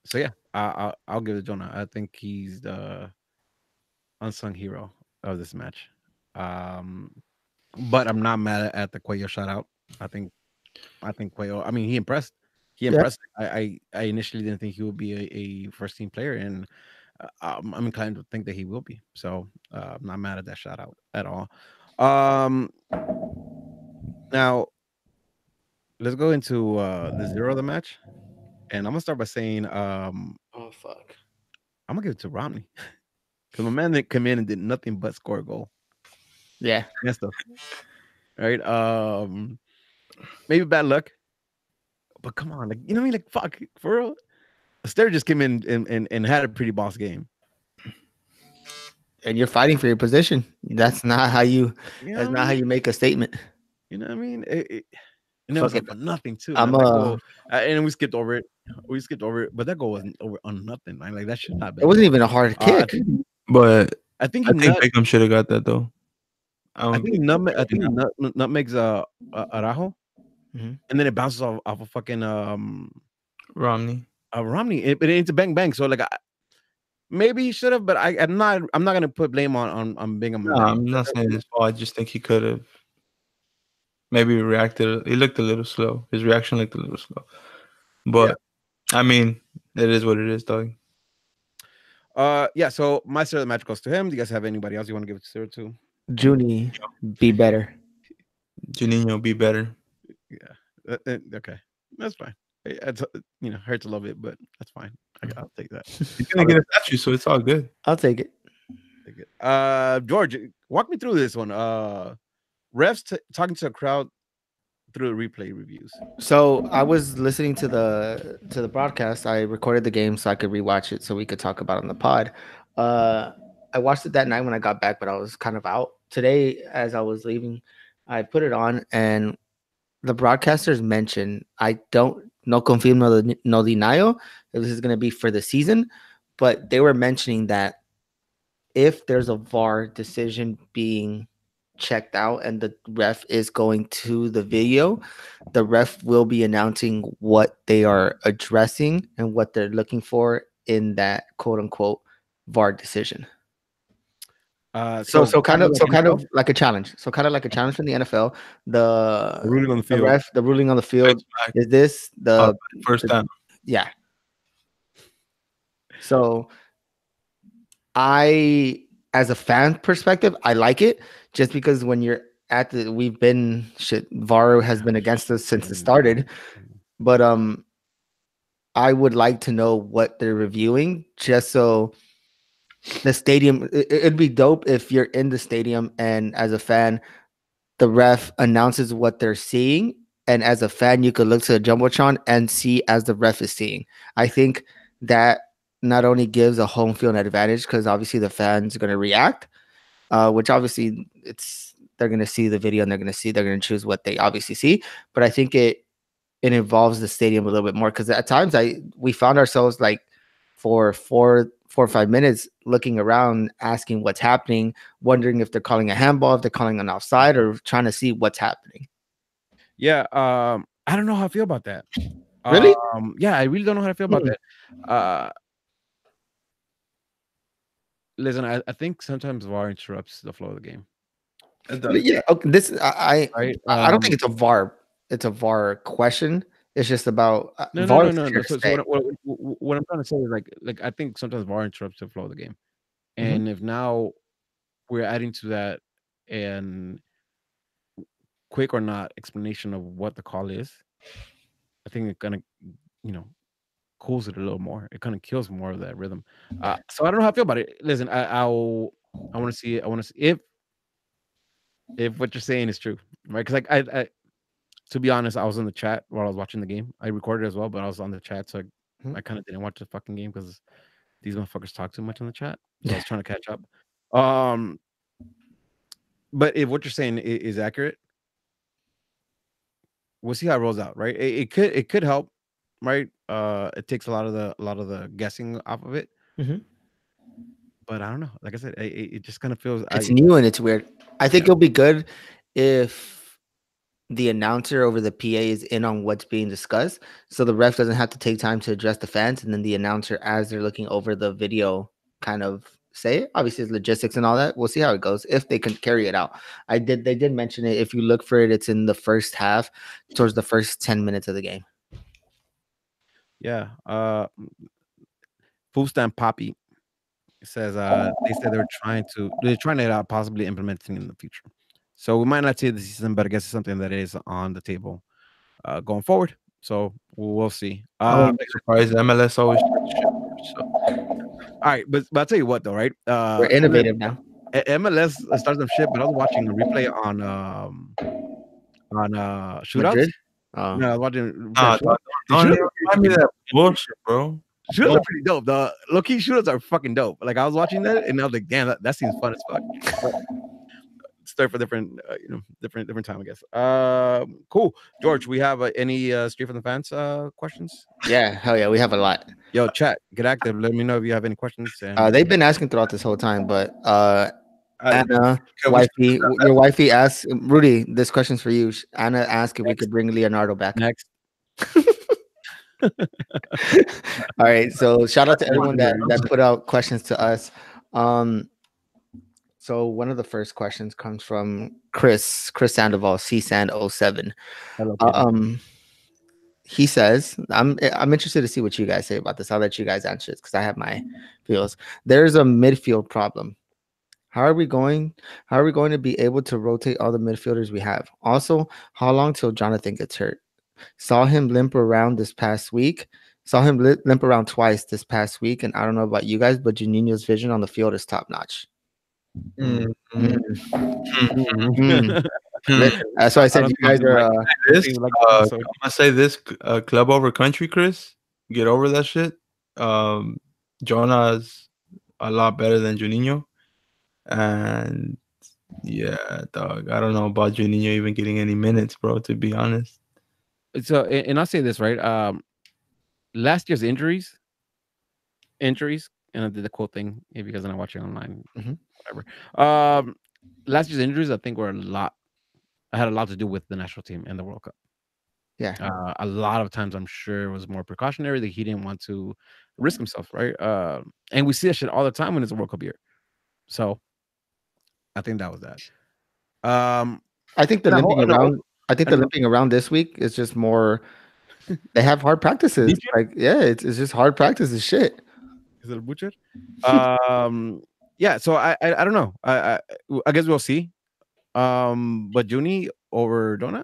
So yeah, I'll give it to Jonah. I think he's the unsung hero of this match. But I'm not mad at the Cuello shout out. I think Cuello. I mean, he impressed. He impressed. I initially didn't think he would be a first team player, and I'm inclined to think that he will be. So I'm not mad at that shout out at all. Now let's go into the zero of the match, and I'm gonna start by saying, Oh fuck! I'm gonna give it to Romney because my man didn't come in and did nothing but score a goal. Yeah, And stuff. Right? Maybe bad luck, but come on, like you know what I mean? Like fuck, for real. Aster just came in and had a pretty boss game. and you're fighting for your position. That's not how you. That's not how you make a statement. You know what I mean? And that was Fuck it. for nothing too. I'm man. That goal, and we skipped over it. But that goal wasn't over on nothing. Man. Like that should not be. It wasn't even a hard kick. but I think Beckham should have got that though. I think he nutmegs Araujo, and then it bounces off of fucking Romney. Romney. It's a bang bang. So like maybe he should have, but I'm not gonna put blame on Bingham. No, I'm not saying his fault. I just think he could have maybe reacted. He looked a little slow. His reaction looked a little slow. But I mean, it is what it is, dog. Yeah. So my star of the match goes to him. Do you guys have anybody else you want to give it to? Junie, be better. Juninho, be better. Yeah. Okay, that's fine. It's, hurts a little bit, but that's fine. I'll take that. He's gonna get a statue, so it's all good. I'll take it. George, walk me through this one. Refs talking to a crowd through the replay reviews. So I was listening to the broadcast. I recorded the game so I could rewatch it so we could talk about it on the pod. I watched it that night when I got back, but I was kind of out. Today, as I was leaving, I put it on, and the broadcasters mentioned, I don't no confirm no denial that this is going to be for the season, but they were mentioning that if there's a VAR decision being checked out and the ref is going to the video, the ref will be announcing what they are addressing and what they're looking for in that quote unquote VAR decision. So kind of like a challenge. So kind of like a challenge from the NFL. The ruling on the field. The ruling on the field is this the first time. Yeah. So I, as a fan perspective, I like it just because when you're at the, we've been shit. VAR has been against us since it started, but I would like to know what they're reviewing just so the stadium. It'd be dope if you're in the stadium and as a fan, the ref announces what they're seeing, and as a fan, you could look to the jumbotron and see as the ref is seeing. I think that not only gives a home field advantage because obviously the fans are going to react, which obviously it's they're going to see the video and they're going to choose what they obviously see. But I think it involves the stadium a little bit more because at times we found ourselves like for 4 or 5 minutes looking around, asking what's happening, wondering if they're calling a handball, if they're calling an offside, or trying to see what's happening. Yeah, I don't know how I feel about that. Really? Yeah, I really don't know how to feel about that. Listen, I think sometimes VAR interrupts the flow of the game. Yeah. Okay, this Right? I don't think it's a VAR. It's a VAR question. It's just about No, no, VAR no, is no, here no. to So stay. what I'm trying to say is like I think sometimes VAR interrupts the flow of the game, Mhm. and if now we're adding to that and quick or not explanation of what the call is, I think it kind of you know cools it a little more. It kind of kills more of that rhythm. So I don't know how I feel about it. Listen, I want to see it. I want to see if what you're saying is true, right? Because like I to be honest, I was in the chat while I was watching the game. I recorded as well, but I was on the chat, so Mhm. I kind of didn't watch the fucking game because these motherfuckers talk too much in the chat. So I was trying to catch up. Um, but if what you're saying is accurate, we'll see how it rolls out, right? It could help, right? It takes a lot of the guessing off of it, Mhm. but I don't know. Like I said, it just kind of feels It's I new and it's weird. I think yeah it'll be good if the announcer over the PA is in on what's being discussed, so the ref doesn't have to take time to address the fans, and then the announcer, as they're looking over the video, kind of say it. Obviously, it's logistics and all that. We'll see how it goes if they can carry it out. They did mention it. If you look for it, it's in the first half, towards the first 10 minutes of the game. yeah. Food stamp Poppy says they said they're trying to possibly implementing in the future. So we might not see it this season, but I guess it's something that is on the table going forward. So we'll see. I won't be surprised. MLS always tries shit first, so. All right, but I'll tell you what though, right? We're innovative now. MLS starts some shit, but I was watching a replay on shootouts. Madrid. No, I was watching a replay Nah, of shootouts. And don't shootouts even are remind me pretty of that bullshit, bro. shootouts are pretty dope. The low key shootouts are fucking dope. Like I was watching that and I was like, damn, that seems fun as fuck. But start for different, different time, I guess. Cool, George. We have any Street from the Fans questions? Yeah, hell yeah, we have a lot. Yo, chat, get active. Let me know if you have any questions. And They've been asking throughout this whole time, but Anna, Can we wifey, your wifey asked Rudy. This question's for you. Anna asked if we could bring Leonardo back. next, All right. So shout out to everyone that put out questions to us. So one of the first questions comes from Chris Sandoval, CSand07. hello, kitty. He says, I'm interested to see what you guys say about this. I'll let you guys answer it because I have my feels. There's a midfield problem. How are we going? How are we going to be able to rotate all the midfielders we have? Also, how long till Jonathan gets hurt? Saw him limp around this past week. Saw him limp around twice this past week, and I don't know about you guys, but Juninho's vision on the field is top notch. Mm, Mm, Mhm. Listen, that's why I said don't you think guys you are. like this, things like I'm so gonna say this: club over country, Chris. Get over that shit. Jonah's a lot better than Juninho, and yeah, dog. I don't know about Juninho even getting any minutes, bro. To be honest. so and I'll say this, right? Last year's injuries, and I did the quote thing if you guys are not watching online, Mhm. whatever. Last year's injuries, I think, had a lot to do with the national team and the World Cup. Yeah. A lot of times, I'm sure it was more precautionary that he didn't want to risk himself, right? And we see that shit all the time when it's a World Cup year. So I think that was that. I think the and I limping hope- and I hope- around. I think and the limping around this week is just more. They have hard practices. Did you? Like, yeah, it's just hard practices. Shit. Is it a butcher? Yeah. So I don't know. I guess we'll see. But Juni over Dona.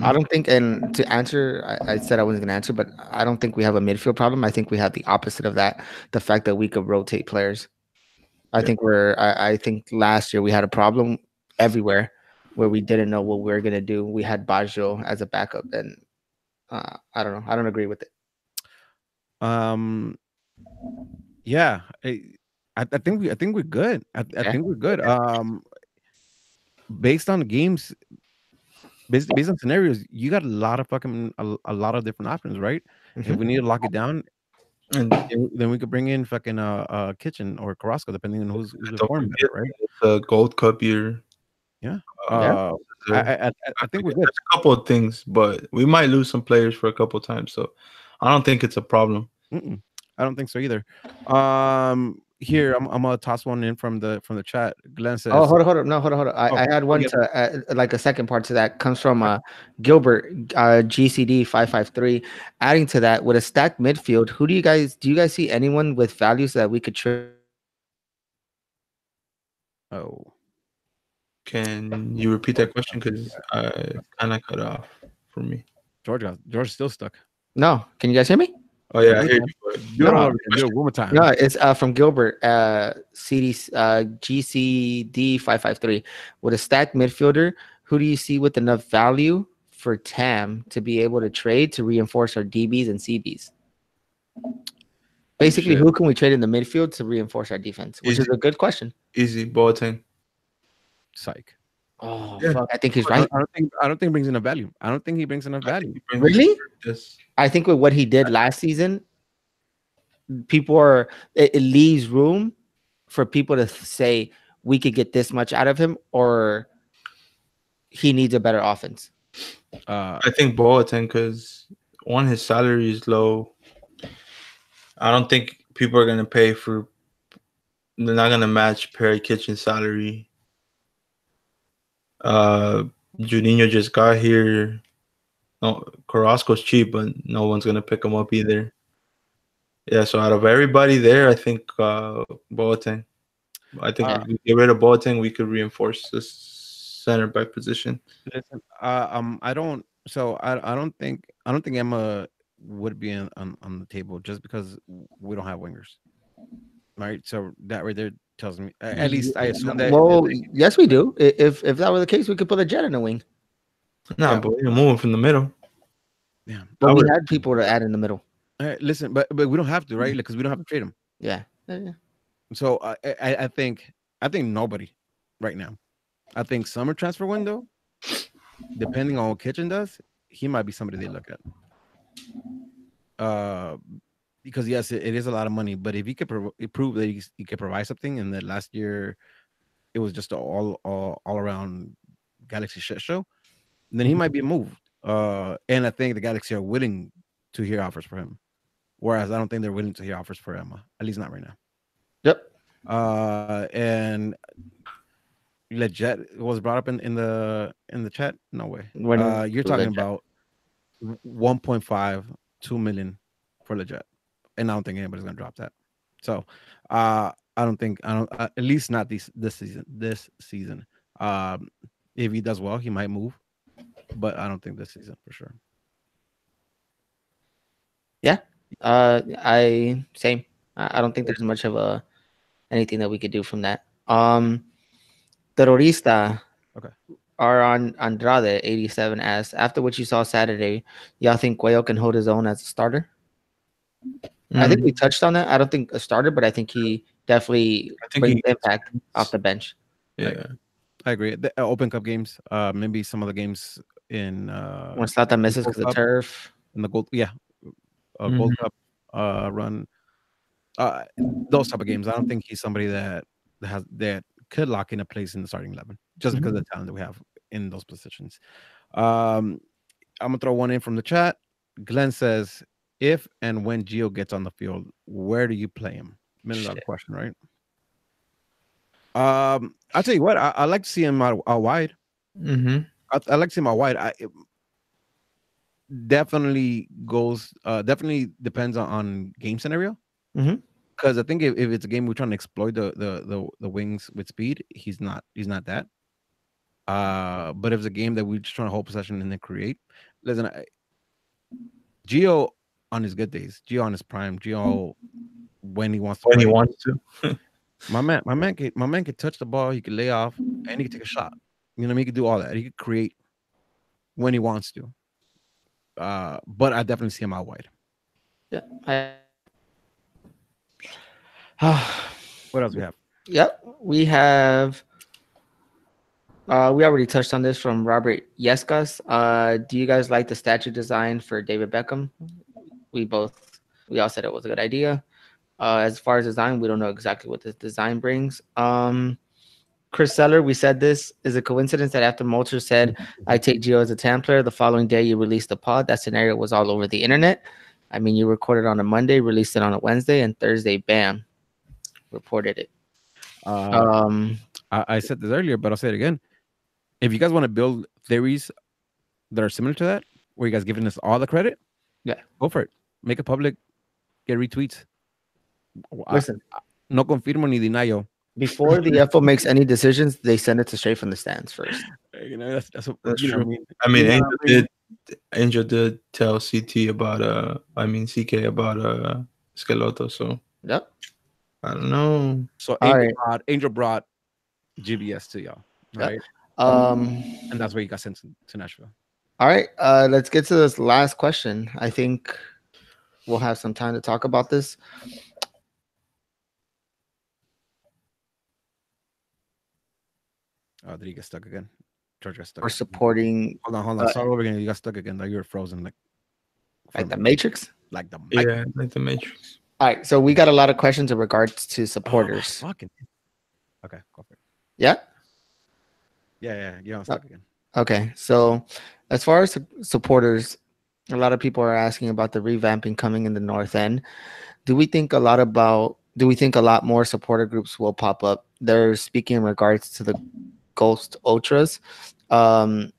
I don't think, and to answer, I said I wasn't going to answer, but I don't think we have a midfield problem. I think we have the opposite of that. The fact that we could rotate players. Yeah. I think last year we had a problem everywhere where we didn't know what we were going to do. We had Baggio as a backup, and I don't know. I don't agree with it. Um. Yeah. I think we're good. I Yeah. think we're good. Based on the games, based on scenarios, you got a lot of fucking a lot of different options, right? If Mhm. we need to lock it down, And then we could bring in fucking Kitchen or Carrasco, depending on who's don't performing forget better, right? it's a Gold Cup year. Yeah. Yeah. Uh, There. I think we're good. There's a couple of things, but we might lose some players for a couple of times. So I don't think it's a problem. Mm-mm. I don't think so either. Here I'm gonna toss one in from the chat. Glenn Oh, says, hold on. No, hold on. "Oh, I had one yeah, to like a second part to that comes from Gilbert GCD 553. Adding to that, with a stacked midfield, who do you guys see anyone with values that we could trade to reinforce our defense? oh, Can you repeat that question? Because I kind of cut off for me. George still stuck. No, can you guys hear me? Oh yeah, I We hear can. you. But Do it No, all over again. Do it one more time. no, it's from Gilbert GCD 553. With a stacked midfielder, who do you see with enough value for Tam to be able to trade to reinforce our DBs and CBs? Basically, Shit. who can we trade in the midfield to reinforce our defense? Which is Easy, a good question. easy Boateng. Psych. Oh, Yeah. fuck. I think he's right. I don't think he brings enough value. I don't think he brings enough I think value. he brings Really? this. I think with what he did last season, it leaves room for people to say we could get this much out of him or he needs a better offense. I think Boateng because one, his salary is low. I don't think people are gonna pay for. They're not gonna match Perry Kitchen's salary. Juninho just got here. No, Carrasco's cheap, but no one's gonna pick him up either. Yeah, so out of everybody there, I think Boateng. I think if we get rid of Boateng, we could reinforce this center back position. Listen, I don't. So I don't think Emma would be on the table just because we don't have wingers, right? So that right there tells me. At least I assume that. Well, yes, we do. If that were the case, we could put a jet in the wing. Nah, Yeah. but we're moving from the middle. Yeah. But we had people to add in the middle. Listen, but we don't have to, right? Because we don't have to trade him. Yeah. So I think nobody right now. I think summer transfer window, depending on what Kitchen does, he might be somebody they look at. Because yes, it is a lot of money, but if he could prove that he could provide something, and that last year it was just all around Galaxy shit show, then he might be moved. And I think the Galaxy are willing to hear offers for him, whereas I don't think they're willing to hear offers for Emma, at least not right now. Yep. And Lejet was brought up in the chat. No way. You're talking about 1.5, 2 million for Lejet, and I don't think anybody's gonna drop that. So, I don't at least not this season. This season, if he does well, he might move, but I don't think this season for sure. Yeah. I same. I don't think there's much of anything that we could do from that. Terrorista. Okay. Are on Andrade 87 asks, after what you saw Saturday, y'all think Cuello can hold his own as a starter? I think we touched on that. I don't think a starter, but I think he definitely brings impact off the bench. Yeah, I agree. The Open Cup games, maybe some of the games in when Zlatan misses because of turf. In the Gold, yeah, Gold Cup run. Those type of games. I don't think he's somebody that could lock in a place in the starting 11 just because of the talent that we have in those positions. I'm gonna throw one in from the chat. Glenn says, if and when Gio gets on the field, where do you play him? $1 million question, right? I'll tell you what, I like to see him out wide. I like to see him out wide. Definitely depends on game scenario. Because I think if it's a game we're trying to exploit the wings with speed, he's not that. But if it's a game that we're just trying to hold possession and then create, listen, Gio on his good days, Gio on his prime, Gio when he wants to when he play. wants to. My man could touch the ball, he could lay off, and he could take a shot. You know what I mean? He could do all that. He could create when he wants to. But I definitely see him out wide. Yeah. What else we have? Yep. We already touched on this from Robert Yescas. Do you guys like the statue design for David Beckham? We all said it was a good idea. As far as design, we don't know exactly what this design brings. Chris Seller, we said this is a coincidence that after Molcher said, I take Gio as a Templar, the following day you released the pod. That scenario was all over the internet. I mean, you recorded on a Monday, released it on a Wednesday, and Thursday, bam, reported it. I said this earlier, but I'll say it again. If you guys want to build theories that are similar to that, where you guys giving us all the credit, Yeah, go for it. Make it public. Get retweets. listen. No confirmo ni denial. Before the FO makes any decisions, they send it to straight from the stands first. You know, that's That's you know true. what I mean. I mean, You know Angel what I mean? did tell CT about CK about Schelotto, so Yep. I don't know. So All Angel brought GBS to y'all, Yep. right? And that's where you got sent to Nashville. All right. Let's get to this last question. I think we'll have some time to talk about this. Oh, did he get stuck again? George got stuck. We're supporting Hold on. Start over again. You got stuck again. Like you were frozen. like the Matrix. Like the Yeah, like the Matrix. All right. So we got a lot of questions in regards to supporters. Fucking. Okay, go for it. Yeah. Yeah. You're stuck again. Okay. So as far as supporters, a lot of people are asking about the revamping coming in the North End. Do we think a lot more supporter groups will pop up? They're speaking in regards to the Ghost Ultras. What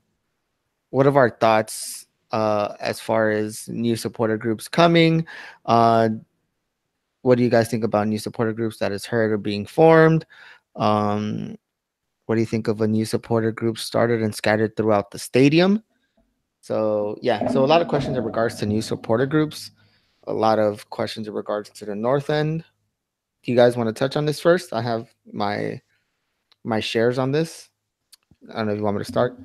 are our thoughts as far as new supporter groups coming? What do you guys think about new supporter groups that is heard or being formed? What do you think of a new supporter group started and scattered throughout the stadium? So a lot of questions in regards to new supporter groups. A lot of questions in regards to the North End. Do you guys want to touch on this first? I have my shares on this. I don't know if you want me to start.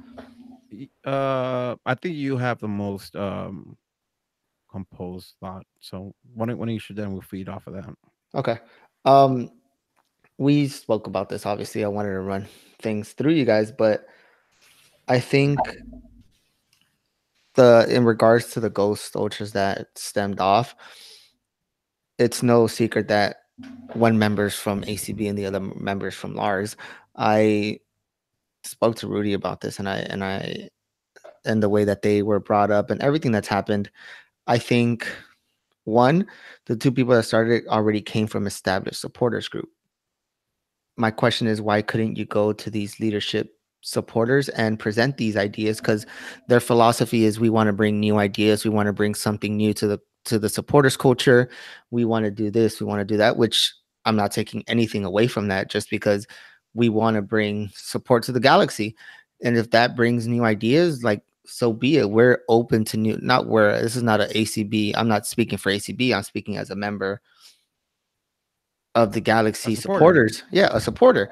I think you have the most composed thought. So why don't you should then we'll feed off of that. Okay. We spoke about this. Obviously, I wanted to run things through you guys, but I think in regards to the Ghost Ultras that stemmed off, it's no secret that one member's from ACB and the other member's from Lars. I spoke to Rudy about this, and the way that they were brought up and everything that's happened. I think the two people that started it already came from established supporters group. My question is, why couldn't you go to these leadership supporters and present these ideas? Because their philosophy is, we want to bring new ideas, we want to bring something new to the supporters culture, we want to do this, we want to do that, which I'm not taking anything away from that, just because we want to bring support to the Galaxy. And if that brings new ideas, like, so be it. We're open to new, this is not an ACB. I'm not speaking for ACB. I'm speaking as a member of the Galaxy supporters. Yeah, a supporter.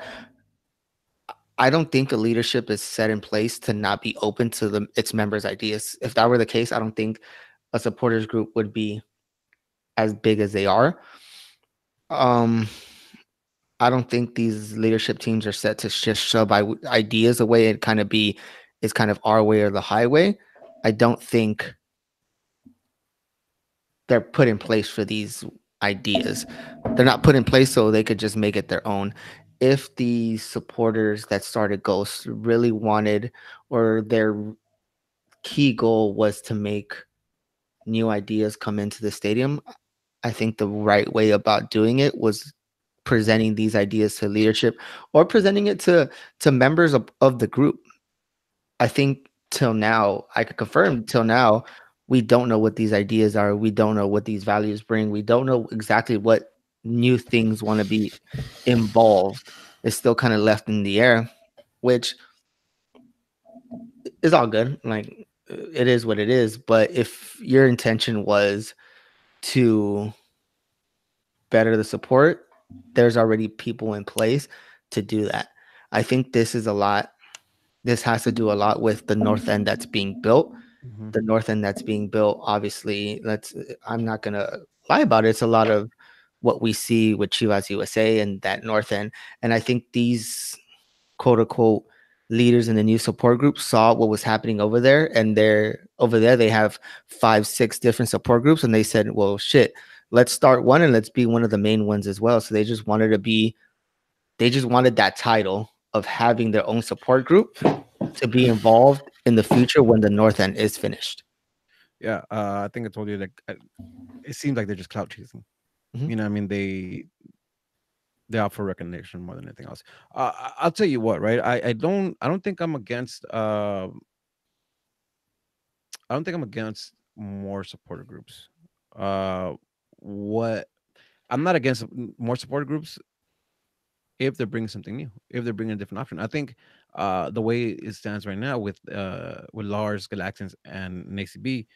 I don't think a leadership is set in place to not be open to its members' ideas. If that were the case, I don't think a supporters group would be as big as they are. I don't think these leadership teams are set to just shove ideas away and kind of our way or the highway. I don't think they're put in place for these ideas. They're not put in place so they could just make it their own. If the supporters that started Ghost really wanted, or their key goal was to make new ideas come into the stadium, I think the right way about doing it was presenting these ideas to leadership, or presenting it to members of the group. I think till now, I could confirm, till now, we don't know what these ideas are. We don't know what these values bring. We don't know exactly what new things want to be involved is still kind of left in the air, which is all good. Like it is what it is. But if your intention was to better the support, there's already people in place to do that. I think this is a lot. This has to do a lot with the north end that's being built. Mm-hmm. The north end that's being built, obviously, I'm not gonna lie about it. It's a lot of what we see with Chivas USA and that north end. And I think these quote unquote leaders in the new support group saw what was happening over there, and they're over there. They have 5, 6 different support groups, and they said, "Well, shit, let's start one and let's be one of the main ones as well." So they just wanted to be, they just wanted that title of having their own support group to be involved in the future when the north end is finished. Yeah, I think I told you like it seems like they're just clout chasing. Mhm. You know, I mean they opt for recognition more than anything else. I'll tell you what, right? I don't think I'm against I don't think I'm against more supporter groups. Uh, what I'm not against more supporter groups if they're bringing something new, if they're bringing a different option. I think the way it stands right now with Lars, Galaxians, and ACB,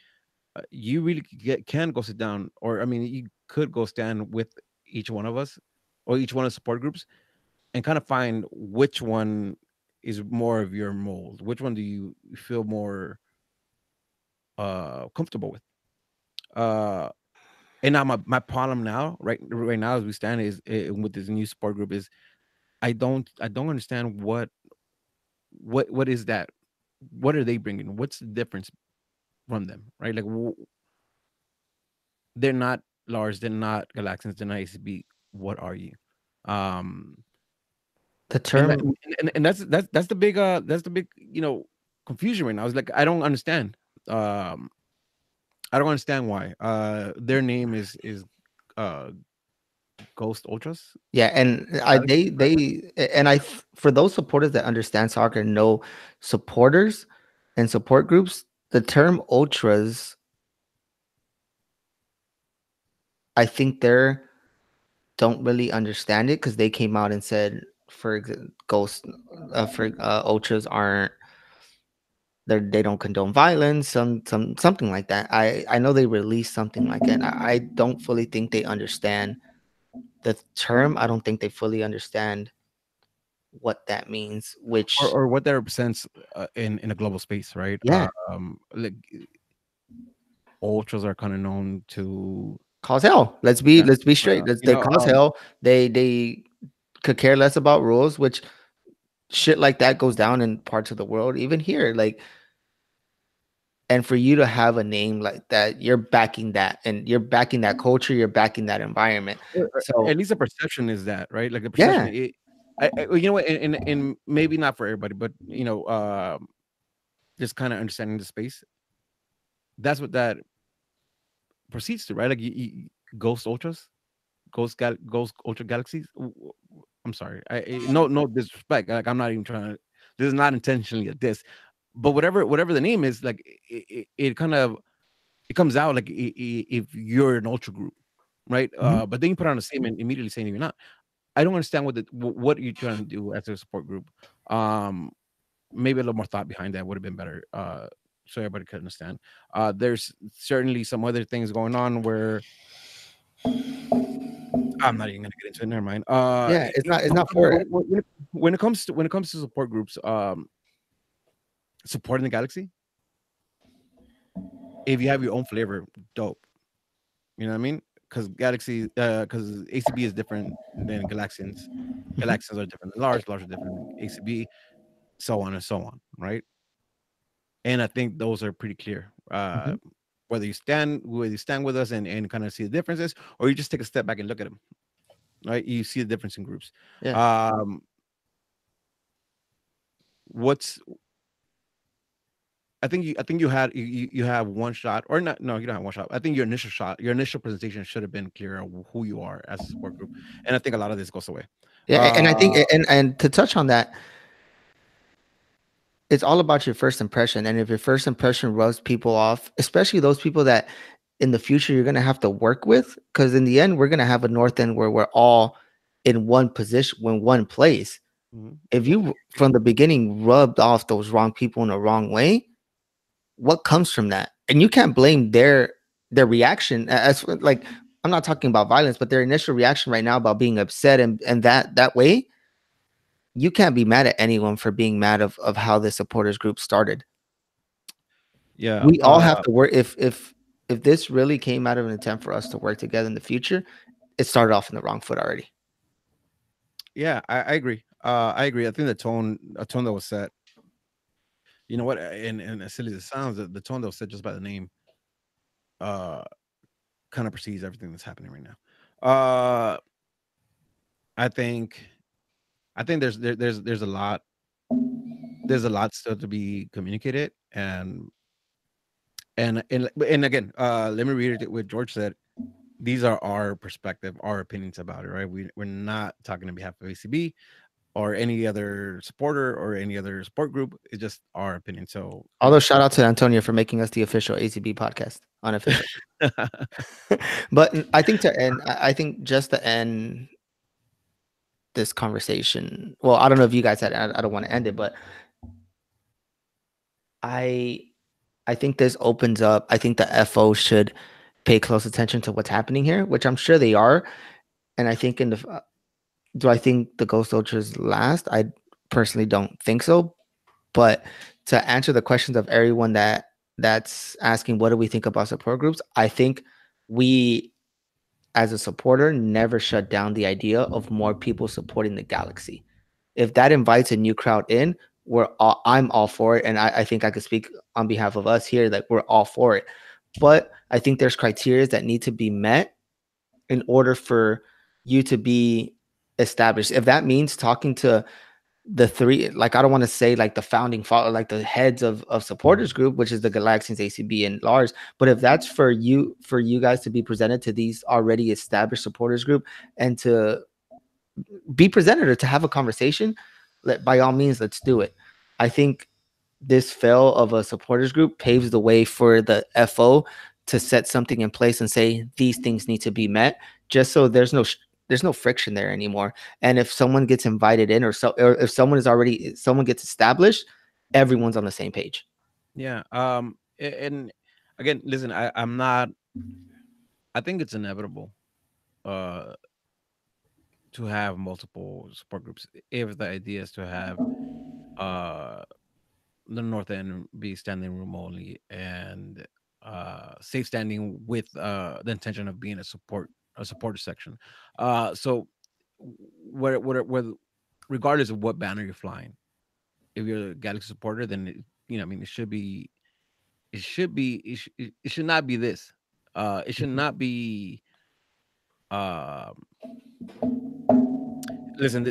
you really can go sit down, or I mean, you could go stand with each one of us or each one of the support groups and kind of find which one is more of your mold. Which one do you feel more comfortable with? Uh, and now my problem now, right now as we stand is with this new support group is I don't understand what is that? What are they bringing? What's the difference from them? Right? Like they're not Lars, they're not Galaxians, they're not ACB. What are you? Um, The and that, term, and that's the big confusion right now. I was like, I don't understand. Um, I don't understand why. Their name is uh Ghost Ultras. yeah, and I Galaxy, right? for those supporters that understand soccer, know supporters and support groups, the term ultras, I think they're don't really understand it because they came out and said ghost for ultras aren't, they don't condone violence, something like that. I know they released something like that. I don't fully think they understand the term. I don't think they fully understand what that means, which Or what that represents in a global space, right? yeah, Like ultras are kind of known to, cause hell. yeah, Let's be straight. you They know, cause hell. They could care less about rules, which shit like that goes down in parts of the world, even here. Like, and for you to have a name like that, you're backing that, and you're backing that culture, you're backing that environment. or So at least the perception is that, right? Like the perception, yeah, well, you know what, and maybe not for everybody, but just kind of understanding the space. That's what that proceeds to, right? Like Ghost Ultras, Ghost Ultra Galaxies. I'm sorry, no disrespect. Like I'm not even trying to. This is not intentionally a diss, but whatever the name is, like it kind of it comes out like if you're an ultra group, right? Mhm. But then you put on a statement immediately saying you're not. I don't understand what you're trying to do as a support group. Um, Maybe a little more thought behind that would have been better. So everybody could understand. There's certainly some other things going on where I'm not even gonna get into it. Never mind. Yeah, it's not for it. When it comes to support groups, supporting the galaxy, if you have your own flavor, dope. You know what I mean? Because because ACB is different than Galaxians. Mhm, Galaxians are different than Lars. Lars are different than ACB, so on and so on, right? And I think those are pretty clear. mhm. Whether you stand with us and kind of see the differences, or you just take a step back and look at them, right? You see the difference in groups. Yeah, Um, what's I think you have one shot, or not. No, you don't have one shot. I think your initial presentation should have been clear of who you are as a support group, and I think a lot of this goes away. yeah, and I think, Uh, and to touch on that, it's all about your first impression. And if your first impression rubs people off, especially those people that in the future you're going to have to work with, because in the end we're going to have a north end where we're all in one position, in one place. Mhm. If you from the beginning rubbed off those wrong people in the wrong way, what comes from that? And you can't blame their reaction as like, I'm not talking about violence, but their initial reaction right now about being upset and that way, you can't be mad at anyone for being mad of how the supporters group started. Yeah. We all have to work. If this really came out of an attempt for us to work together in the future, it started off in the wrong foot already. Yeah, I agree. I agree. I think a tone that was set. You know what? And as silly as it sounds, the tone that was set just by the name, uh, kind of precedes everything that's happening right now. I think, there's a lot still to be communicated, and again, let me reiterate what George said. These are our perspective, our opinions about it, right? We're not talking on behalf of ACB or any other supporter or any other support group. It's just our opinion. So, Although shout out to Antonio for making us the official ACB podcast, unofficial. But I think to end, I think just to end this conversation. Well, I don't know if you guys had. I don't want to end it, but I I think this opens up. I think the FO should pay close attention to what's happening here, which I'm sure they are. And I think in the do I think the Ghost Ultras last? I personally don't think so. But to answer the questions of everyone that's asking, what do we think about support groups? I think we, as a supporter, never shut down the idea of more people supporting the Galaxy. If that invites a new crowd in, I'm all for it, and I think I could speak on behalf of us here that we're all for it. But I think there's criteria that need to be met in order for you to be established. If that means talking to the three, like I don't want to say like the founding father, like the heads of supporters group, which is the Galaxians, ACB, and Lars. But if that's for you guys to be presented to these already established supporters group and to be presented or to have a conversation, by all means, let's do it. I think this fail of a supporters group paves the way for the FO to set something in place and say these things need to be met, just so there's no friction there anymore. And if someone gets invited in, or if someone gets established, everyone's on the same page. yeah. And again, listen, I'm not. I think it's inevitable uh to have multiple support groups if the idea is to have uh the north end be standing room only and safe standing with the intention of being a supporter section. So where regardless of what banner you're flying, if you're a Galaxy supporter, then I mean, it should not be this. It should not be. Um, Listen,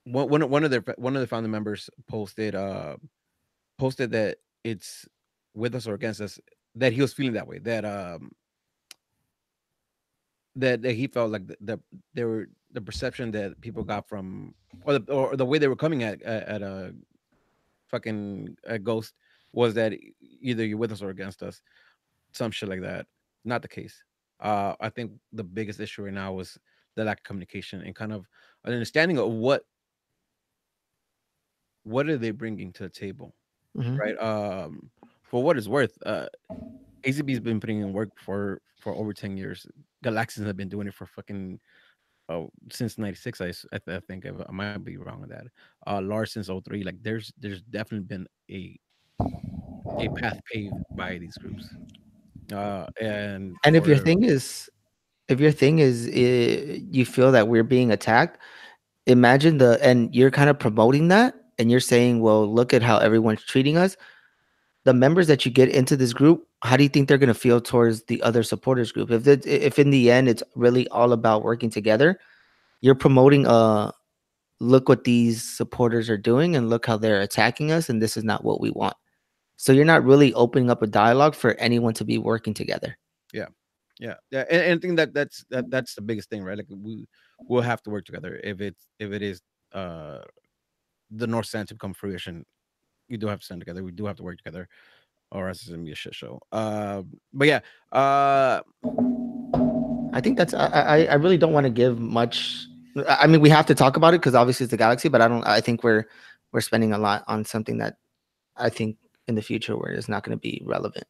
one of their founding members posted that it's with us or against us, that he was feeling that way, that he felt like they were the perception that people got from, or the way they were coming at a fucking a ghost, was that either you're with us or against us, some shit like that. Not the case. I think the biggest issue right now was the lack of communication and kind of an understanding of what are they bringing to the table, Mhm. right? For what it's worth, ACB's been putting in work for over 10 years. Galaxians have been doing it for fucking since 96. I think I might be wrong on that. Lars since '03. Like there's definitely been a path paved by these groups. And And for if your thing is you feel that we're being attacked, imagine and you're kind of promoting that, and you're saying, well, look at how everyone's treating us. The members that you get into this group, how do you think they're going to feel towards the other supporters group? If in the end it's really all about working together, you're promoting look what these supporters are doing and look how they're attacking us, and this is not what we want. So you're not really opening up a dialogue for anyone to be working together. yeah, yeah, and I think that's the biggest thing, right? Like we'll have to work together if it is uh the North Stand to become fruition. We do have to stand together. We do have to work together. or else it's gonna be a shit show. But yeah, I think that's. I really don't want to give much. I mean, we have to talk about it because obviously it's the Galaxy, but I don't. I think we're spending a lot on something that I think in the future where it's not going to be relevant.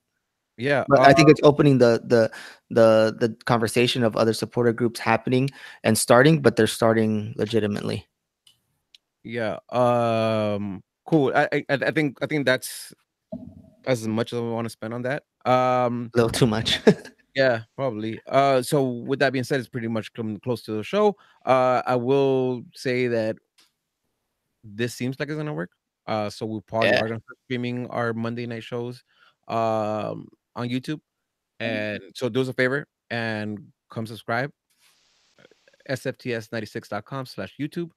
yeah, But I think it's opening the conversation of other supporter groups happening and starting, but they're starting legitimately. yeah. Cool. I think that's as much as I want to spend on that. A little too much. Yeah, probably. So with that being said, it's pretty much coming close to the show. I will say that this seems like it's gonna work. So we probably Yeah. are gonna start streaming our Monday night shows on YouTube. And so do us a favor and come subscribe. SFTS96.com/YouTube.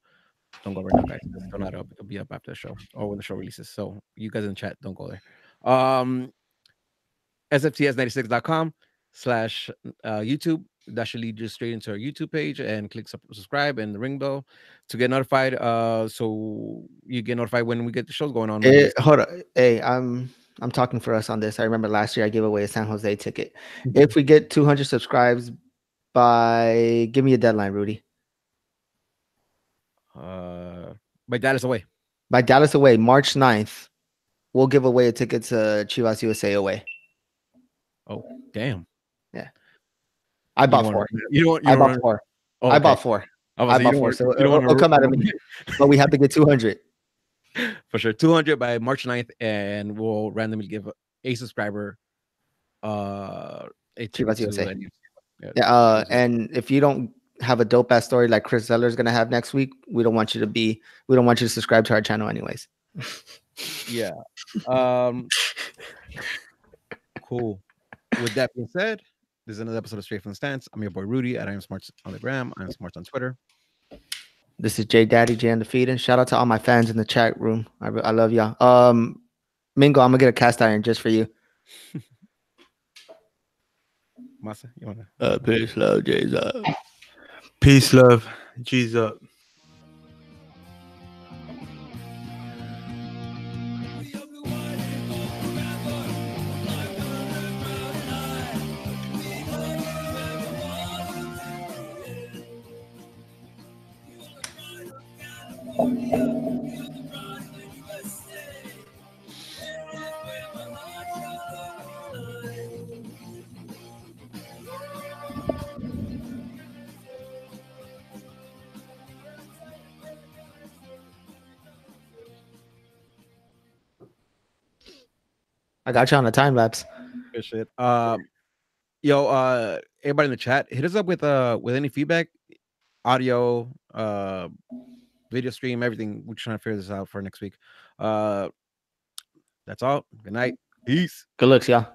Don't go right now, guys. It's still not up. It'll be up after the show or when the show releases. So you guys in the chat, don't go there. SFTS96.com/YouTube. That should lead you straight into our YouTube page and click subscribe and the ring bell to get notified. So you get notified when we get the shows going on Mondays. Hold on. Hey, I'm talking for us on this. I remember last year I gave away a San Jose ticket. If we get 200 subscribes by, give me a deadline, Rudy. My dad is away. By Dallas away, March 9th, we'll give away a ticket to Chivas USA away. Oh, damn. Yeah. I bought four. I bought four. Oh, I okay. bought four. I bought four. So you don't it'll come out of me. But we have to get 200. For sure. 200 by March 9th, and we'll randomly give a subscriber a ticket Chivas to USA. any. Yeah. And if you don't have a dope ass story like Chris Zeller's gonna have next week, we don't want you to subscribe to our channel anyways. Yeah. Cool. With that being said, this is another episode of Straight from the Stance. I'm your boy Rudy at I Am Smarts on the gram. I Am Smarts on Twitter. This is J Daddy J Undefeated. Shout out to all my fans in the chat room. I love y'all. Mingo, I'm gonna get a cast iron just for you. Masa, you wanna? Peace, love, J's up. Peace, love. G's up. I got you on a time lapse. Good shit. Everybody in the chat, hit us up with any feedback, audio, video stream, everything. We're trying to figure this out for next week. That's all. Good night. Peace. Good looks, y'all.